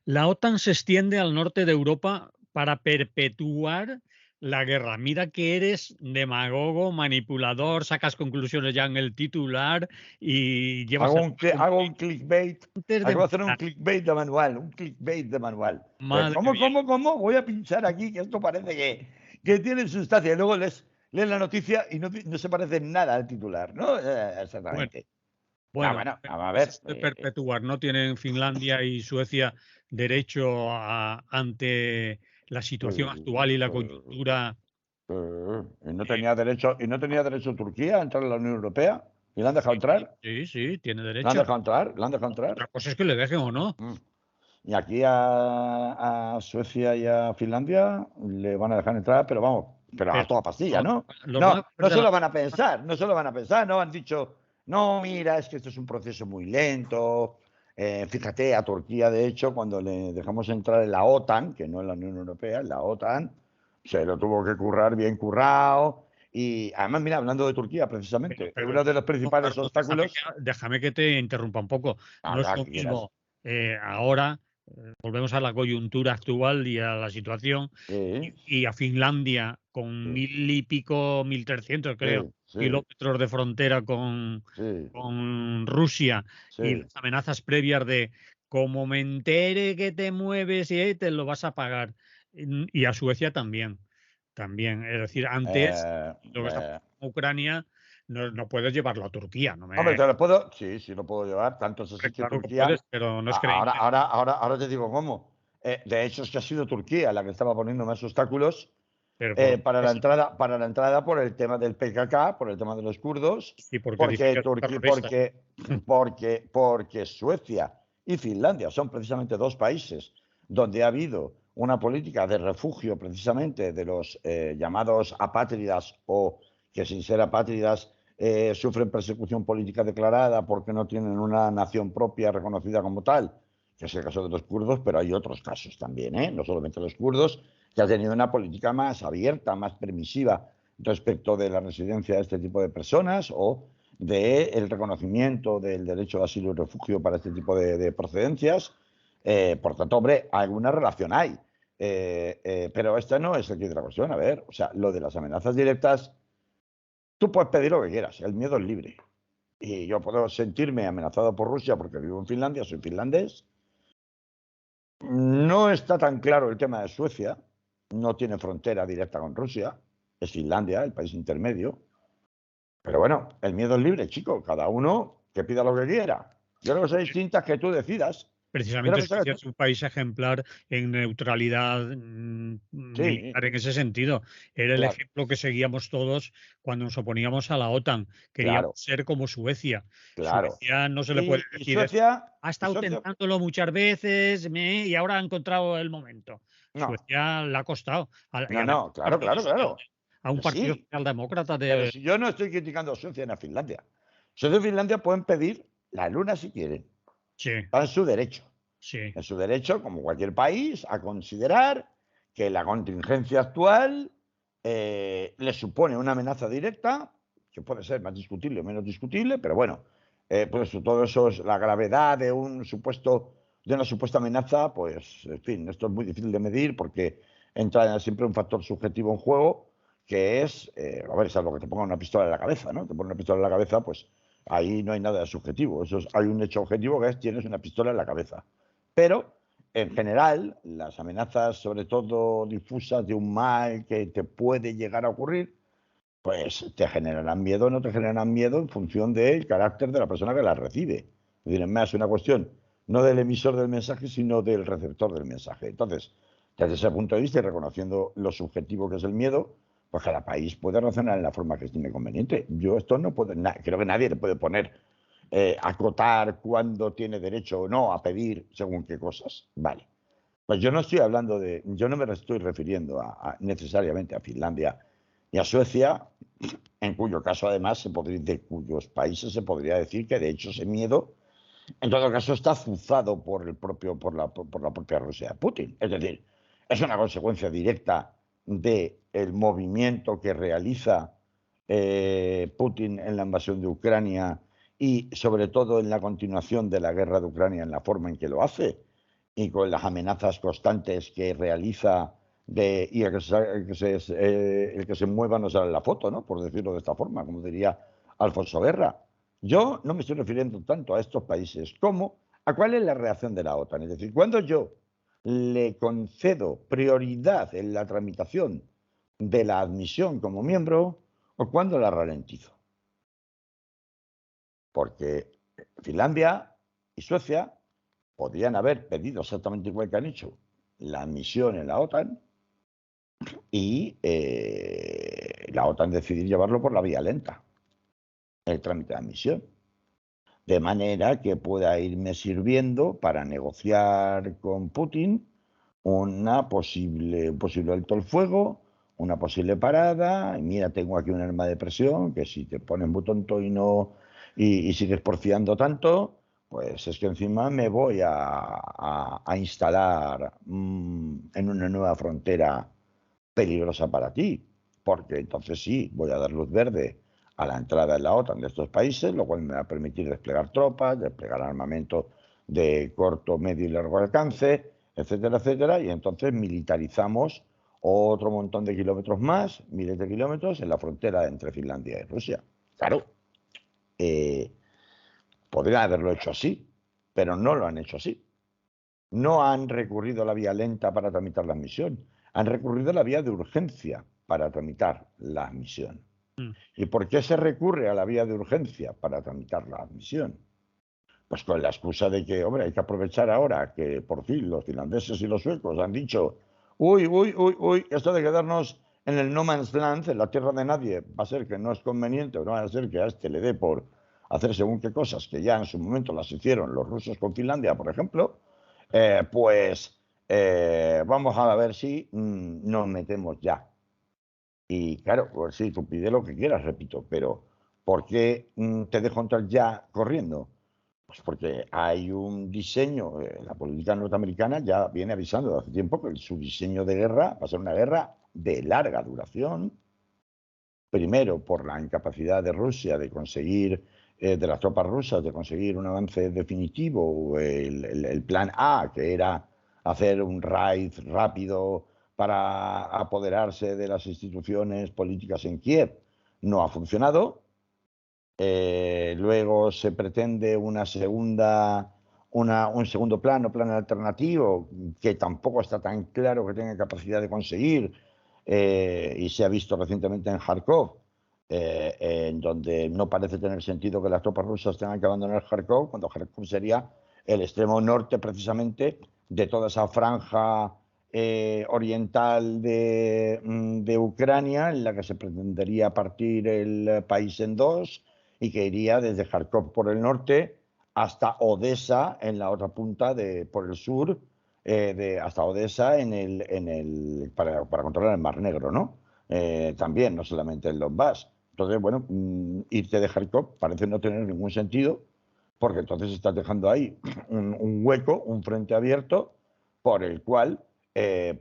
[SPEAKER 1] La OTAN se extiende al norte de Europa para perpetuar la guerra. Mira que eres demagogo, manipulador, sacas conclusiones ya en el titular y llevas el
[SPEAKER 2] hago un clickbait.
[SPEAKER 1] antes de
[SPEAKER 2] Acabo de hacer un
[SPEAKER 1] empezar.
[SPEAKER 2] clickbait de manual, un clickbait de manual.
[SPEAKER 1] Madre
[SPEAKER 2] ¿Cómo,
[SPEAKER 1] mía.
[SPEAKER 2] cómo, cómo? Voy a pinchar aquí, que esto parece que tiene sustancia. Y luego lees la noticia y no se parece en nada al titular, ¿no?
[SPEAKER 1] Bueno,
[SPEAKER 2] Exactamente. No,
[SPEAKER 1] bueno,
[SPEAKER 2] bueno, vamos a
[SPEAKER 1] es
[SPEAKER 2] ver.
[SPEAKER 1] esto de perpetuar. No tienen Finlandia y Suecia derecho ante la situación actual y la coyuntura.
[SPEAKER 2] Y no tenía derecho Turquía a entrar en la Unión Europea. ¿Y la han dejado
[SPEAKER 1] Sí,
[SPEAKER 2] entrar?
[SPEAKER 1] sí, sí, tiene
[SPEAKER 2] ¿La han
[SPEAKER 1] derecho.
[SPEAKER 2] dejado entrar? ¿La han dejado entrar?
[SPEAKER 1] Otra cosa es que le dejen o no.
[SPEAKER 2] Mm. Y aquí a Suecia y a Finlandia le van a dejar entrar, pero vamos, pero a
[SPEAKER 1] Pero
[SPEAKER 2] toda pastilla,
[SPEAKER 1] no,
[SPEAKER 2] ¿no?
[SPEAKER 1] los van
[SPEAKER 2] No,
[SPEAKER 1] a coger
[SPEAKER 2] no
[SPEAKER 1] de
[SPEAKER 2] se
[SPEAKER 1] la
[SPEAKER 2] lo van a pensar, no se lo van a pensar, no han dicho, no, mira, es que esto es un proceso muy lento. Fíjate, a Turquía, de hecho, cuando le dejamos entrar en la OTAN, que no es la Unión Europea, en la OTAN, se lo tuvo que currar bien currado. Y además, mira, hablando de Turquía, precisamente,
[SPEAKER 1] pero
[SPEAKER 2] uno de los
[SPEAKER 1] no,
[SPEAKER 2] principales
[SPEAKER 1] Carlos,
[SPEAKER 2] obstáculos,
[SPEAKER 1] déjame que te interrumpa un poco. No es
[SPEAKER 2] habla
[SPEAKER 1] lo
[SPEAKER 2] que quieras.
[SPEAKER 1] mismo ahora, volvemos a la coyuntura actual y a la situación,
[SPEAKER 2] Sí,
[SPEAKER 1] y a Finlandia con
[SPEAKER 2] sí,
[SPEAKER 1] 1000 y pico, 1300, creo,
[SPEAKER 2] sí, sí,
[SPEAKER 1] kilómetros de frontera
[SPEAKER 2] sí,
[SPEAKER 1] con Rusia y
[SPEAKER 2] sí.
[SPEAKER 1] las amenazas previas de como me entere que te mueves y te lo vas a pagar. Y a Suecia también, también. Es decir, antes
[SPEAKER 2] Eh,
[SPEAKER 1] lo que está
[SPEAKER 2] eh,
[SPEAKER 1] pasando en Ucrania no puedes llevarlo a Turquía,
[SPEAKER 2] hombre, te lo puedo, sí, sí lo puedo llevar. Tanto es así que
[SPEAKER 1] claro que
[SPEAKER 2] Turquía,
[SPEAKER 1] puedes, pero no es creíble.
[SPEAKER 2] ahora te digo cómo. De hecho, es que ha sido Turquía la que estaba poniendo más obstáculos
[SPEAKER 1] Pero por
[SPEAKER 2] para la entrada por el tema del PKK, por el tema de los kurdos,
[SPEAKER 1] sí, porque
[SPEAKER 2] porque
[SPEAKER 1] edificios
[SPEAKER 2] Turquía,
[SPEAKER 1] terroristas.
[SPEAKER 2] porque Suecia y Finlandia son precisamente dos países donde ha habido una política de refugio precisamente de los llamados apátridas o que sin ser apátridas sufren persecución política declarada porque no tienen una nación propia reconocida como tal, que es el caso de los kurdos, pero hay otros casos también, no solamente los kurdos, que ha tenido una política más abierta, más permisiva respecto de la residencia de este tipo de personas o del reconocimiento del derecho de asilo y refugio para este tipo de procedencias. Por tanto, hombre, alguna relación hay. Pero esta no es el que de la cuestión. A ver, o sea, lo de las amenazas directas, tú puedes pedir lo que quieras, el miedo es libre. Y yo puedo sentirme amenazado por Rusia porque vivo en Finlandia, soy finlandés. No está tan claro el tema de Suecia, no tiene frontera directa con Rusia, es Finlandia, el país intermedio. Pero bueno, el miedo es libre, chico, cada uno que pida lo que quiera. Yo creo que son distintas que tú decidas. Yo
[SPEAKER 1] Precisamente
[SPEAKER 2] creo que
[SPEAKER 1] Suecia es un país ejemplar en neutralidad
[SPEAKER 2] sí,
[SPEAKER 1] militar en ese sentido. Era el
[SPEAKER 2] claro,
[SPEAKER 1] ejemplo que seguíamos todos cuando nos oponíamos a la OTAN. Queríamos
[SPEAKER 2] claro,
[SPEAKER 1] ser como Suecia.
[SPEAKER 2] claro.
[SPEAKER 1] Suecia no se le puede
[SPEAKER 2] Y
[SPEAKER 1] decir eso.
[SPEAKER 2] Suecia,
[SPEAKER 1] Ha
[SPEAKER 2] y
[SPEAKER 1] estado
[SPEAKER 2] Suecia,
[SPEAKER 1] tentándolo muchas veces y ahora ha encontrado el momento.
[SPEAKER 2] no,
[SPEAKER 1] Suecia le ha costado. Y
[SPEAKER 2] no,
[SPEAKER 1] además
[SPEAKER 2] no, claro, claro, claro.
[SPEAKER 1] a un
[SPEAKER 2] Que
[SPEAKER 1] partido
[SPEAKER 2] sí,
[SPEAKER 1] socialdemócrata
[SPEAKER 2] pero
[SPEAKER 1] de...
[SPEAKER 2] si yo no estoy criticando a Suecia ni a Finlandia. Suecia y Finlandia pueden pedir la luna si quieren.
[SPEAKER 1] Sí,
[SPEAKER 2] Está en su derecho.
[SPEAKER 1] sí.
[SPEAKER 2] En su derecho, como cualquier país, a considerar que la contingencia actual le supone una amenaza directa, que puede ser más discutible o menos discutible, pero bueno, pues todo eso es la gravedad de una supuesta amenaza, pues, en fin, esto es muy difícil de medir porque entra siempre un factor subjetivo en juego, que es, a ver, es algo que te ponga una pistola en la cabeza, ¿no? Te pone una pistola en la cabeza, pues ahí no hay nada de subjetivo, hay un hecho objetivo que es tienes una pistola en la cabeza. Pero, en general, las amenazas, sobre todo difusas de un mal que te puede llegar a ocurrir, pues te generarán miedo o no te generarán miedo en función del carácter de la persona que las recibe. Es decir, es más una cuestión no del emisor del mensaje, sino del receptor del mensaje. Entonces, desde ese punto de vista y reconociendo lo subjetivo que es el miedo, pues cada país puede razonar en la forma que estime conveniente. Yo esto no puedo, creo que nadie le puede poner acotar cuándo tiene derecho o no a pedir según qué cosas. Vale. Pues yo no estoy hablando yo no me estoy refiriendo necesariamente a Finlandia y a Suecia, en cuyo caso además de cuyos países se podría decir que de hecho ese miedo En todo caso, está azuzado por la propia Rusia de Putin. Es decir, es una consecuencia directa del movimiento que realiza Putin en la invasión de Ucrania y sobre todo en la continuación de la guerra de Ucrania en la forma en que lo hace y con las amenazas constantes que realiza y el que se mueva no sale en la foto, ¿no? Por decirlo de esta forma, como diría Alfonso Guerra. Yo no me estoy refiriendo tanto a estos países como a cuál es la reacción de la OTAN. Es decir, cuando yo le concedo prioridad en la tramitación de la admisión como miembro o cuando la ralentizo. Porque Finlandia y Suecia podrían haber pedido exactamente igual que han hecho la admisión en la OTAN y la OTAN decidir llevarlo por la vía lenta, el trámite de admisión. De manera que pueda irme sirviendo para negociar con Putin un posible alto el fuego, una posible parada. Y mira, tengo aquí un arma de presión que si te pones muy tonto y sigues porfiando tanto, pues es que encima me voy a instalar en una nueva frontera peligrosa para ti, porque entonces sí, voy a dar luz verde a la entrada en la OTAN de estos países, lo cual me va a permitir desplegar tropas, desplegar armamento de corto, medio y largo alcance, etcétera, etcétera, y entonces militarizamos otro montón de kilómetros más, miles de kilómetros, en la frontera entre Finlandia y Rusia. Claro, podrían haberlo hecho así, pero no lo han hecho así. No han recurrido a la vía lenta para tramitar la admisión, han recurrido a la vía de urgencia para tramitar la admisión.
[SPEAKER 1] Mm.
[SPEAKER 2] ¿Y por qué se recurre a la vía de urgencia para tramitar la admisión? Pues con la excusa de que, hombre, hay que aprovechar ahora que por fin los finlandeses y los suecos han dicho, uy, esto de quedarnos en el no man's land, en la tierra de nadie, va a ser que no es conveniente, o no va a ser que a este le dé por hacer según qué cosas que ya en su momento las hicieron los rusos con Finlandia, por ejemplo, vamos a ver si nos metemos ya. Y claro, pues sí, tú pide lo que quieras, repito, pero ¿por qué te dejo entrar ya corriendo? Pues porque hay un diseño, la política norteamericana ya viene avisando desde hace tiempo que su diseño de guerra va a ser una guerra de larga duración, primero por la incapacidad de Rusia de conseguir, de las tropas rusas, de conseguir un avance definitivo, el plan A, que era hacer un raid rápido para apoderarse de las instituciones políticas en Kiev, no ha funcionado. Luego se pretende un segundo plan alternativo, que tampoco está tan claro que tenga capacidad de conseguir, y se ha visto recientemente en Kharkov, en donde no parece tener sentido que las tropas rusas tengan que abandonar Kharkov, cuando Kharkov sería el extremo norte precisamente de toda esa franja oriental de Ucrania, en la que se pretendería partir el país en dos y que iría desde Kharkov por el norte hasta Odessa en la otra punta por el sur, hasta Odessa para controlar el Mar Negro, ¿no? También, no solamente el Donbass. Entonces, bueno, irte de Kharkov parece no tener ningún sentido, porque entonces estás dejando ahí un hueco, un frente abierto, por el cual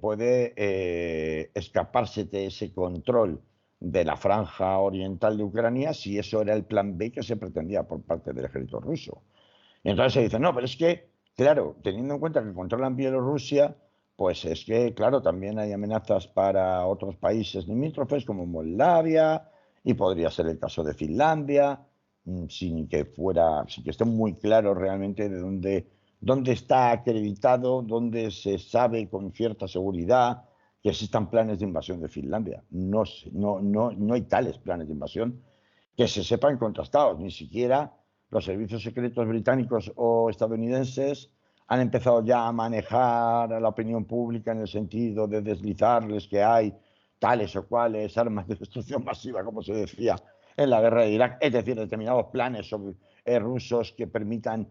[SPEAKER 2] puede escaparse de ese control de la franja oriental de Ucrania si eso era el plan B que se pretendía por parte del ejército ruso. Y entonces se dice, no, pero es que, claro, teniendo en cuenta que controlan Bielorrusia, pues es que, claro, también hay amenazas para otros países limítrofes como Moldavia y podría ser el caso de Finlandia, sin que esté muy claro realmente de dónde está acreditado, dónde se sabe con cierta seguridad que existan planes de invasión de Finlandia. No hay tales planes de invasión que se sepan contrastados, ni siquiera los servicios secretos británicos o estadounidenses han empezado ya a manejar a la opinión pública en el sentido de deslizarles que hay tales o cuales armas de destrucción masiva, como se decía en la guerra de Irak, es decir, determinados planes rusos que permitan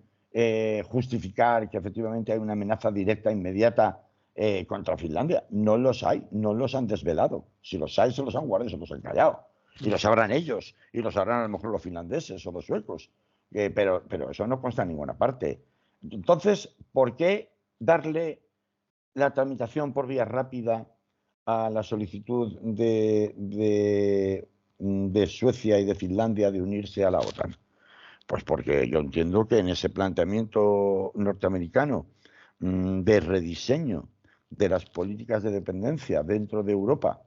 [SPEAKER 2] justificar que efectivamente hay una amenaza directa, inmediata contra Finlandia. No los hay, no los han desvelado. Si los hay, se los han guardado y se los han callado. Y lo sabrán ellos, y lo sabrán a lo mejor los finlandeses o los suecos, pero eso no consta en ninguna parte. Entonces, ¿por qué darle la tramitación por vía rápida a la solicitud de Suecia y de Finlandia de unirse a la OTAN? Pues porque yo entiendo que en ese planteamiento norteamericano de rediseño de las políticas de dependencia dentro de Europa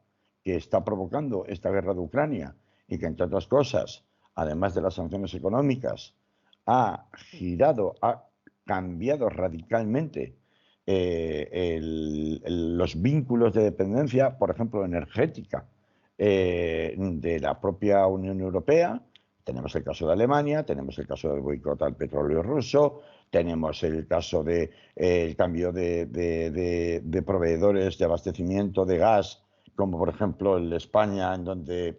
[SPEAKER 2] que está provocando esta guerra de Ucrania y que, entre otras cosas, además de las sanciones económicas, ha cambiado radicalmente los vínculos de dependencia, por ejemplo, energética, de la propia Unión Europea. Tenemos el caso de Alemania, tenemos el caso del boicot al petróleo ruso, tenemos el caso del cambio de proveedores de abastecimiento de gas, como por ejemplo el de España, en donde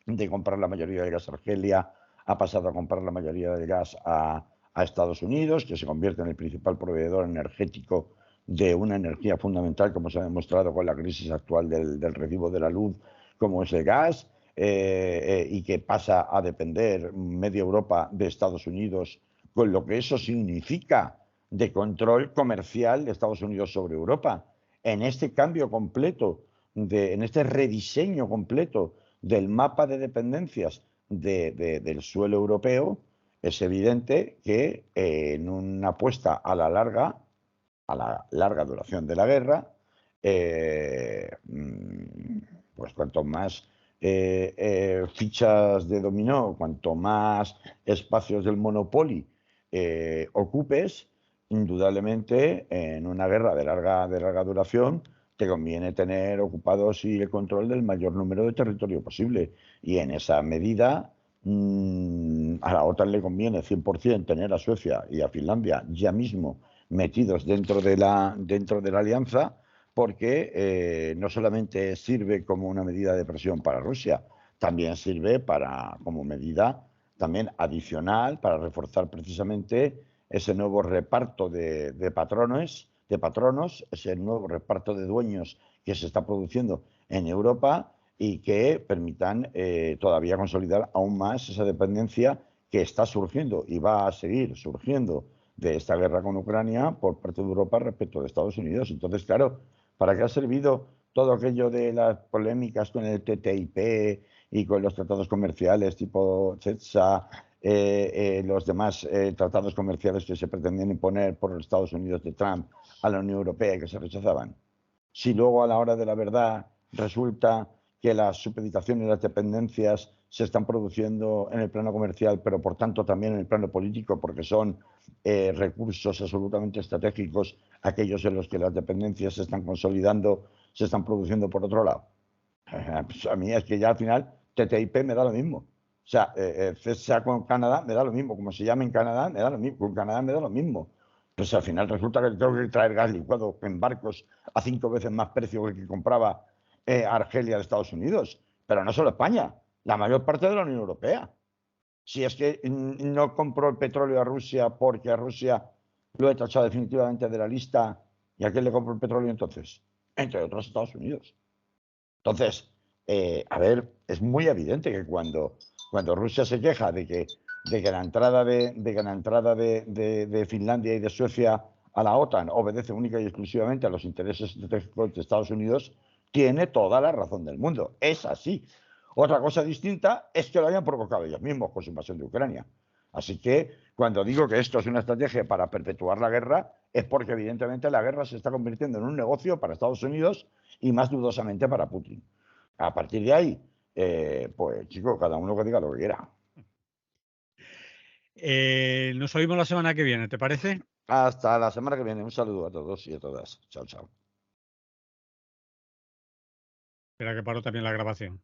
[SPEAKER 2] de comprar la mayoría del gas a Argelia ha pasado a comprar la mayoría del gas a Estados Unidos, que se convierte en el principal proveedor energético de una energía fundamental, como se ha demostrado con la crisis actual del recibo de la luz, como es el gas. Y que pasa a depender media Europa de Estados Unidos, con lo que eso significa de control comercial de Estados Unidos sobre Europa. En este cambio completo, en este rediseño completo del mapa de dependencias del suelo europeo, es evidente que en una apuesta a la larga duración de la guerra, pues cuanto más fichas de dominó, cuanto más espacios del Monopoly ocupes, indudablemente en una guerra de larga duración te conviene tener ocupados y el control del mayor número de territorio posible. Y en esa medida a la OTAN le conviene 100% tener a Suecia y a Finlandia ya mismo metidos dentro de la alianza, porque no solamente sirve como una medida de presión para Rusia, también sirve como medida también adicional para reforzar precisamente ese nuevo reparto de patronos, ese nuevo reparto de dueños que se está produciendo en Europa y que permitan todavía consolidar aún más esa dependencia que está surgiendo y va a seguir surgiendo de esta guerra con Ucrania por parte de Europa respecto de Estados Unidos. Entonces, claro, ¿para qué ha servido todo aquello de las polémicas con el TTIP y con los tratados comerciales tipo CETA, los demás tratados comerciales que se pretendían imponer por los Estados Unidos de Trump a la Unión Europea y que se rechazaban? Si luego a la hora de la verdad resulta que las supeditaciones y las dependencias se están produciendo en el plano comercial, pero por tanto también en el plano político, porque son recursos absolutamente estratégicos, aquellos en los que las dependencias se están consolidando, se están produciendo por otro lado. Pues a mí es que ya al final TTIP me da lo mismo. O sea, CETA con Canadá me da lo mismo. Como se llama en Canadá, me da lo mismo. Con Canadá me da lo mismo. Pues al final resulta que tengo que traer gas licuado en barcos a 5 veces más precio que el que compraba Argelia de Estados Unidos. Pero no solo España, la mayor parte de la Unión Europea. Si es que no compró el petróleo a Rusia porque a Rusia lo he tachado definitivamente de la lista, ¿y a quién le compró el petróleo entonces? Entre otros Estados Unidos. Entonces, a ver, es muy evidente que cuando Rusia se queja de que la entrada de Finlandia y de Suecia a la OTAN obedece única y exclusivamente a los intereses estratégicos de Estados Unidos, tiene toda la razón del mundo. Es así. Otra cosa distinta es que lo hayan provocado ellos mismos con su invasión de Ucrania. Así que cuando digo que esto es una estrategia para perpetuar la guerra, es porque evidentemente la guerra se está convirtiendo en un negocio para Estados Unidos y más dudosamente para Putin. A partir de ahí, pues chicos, cada uno que diga lo que quiera.
[SPEAKER 1] Nos oímos la semana que viene, ¿te parece?
[SPEAKER 2] Hasta la semana que viene. Un saludo a todos y a todas. Chao, chao.
[SPEAKER 1] Espera que paro también la grabación.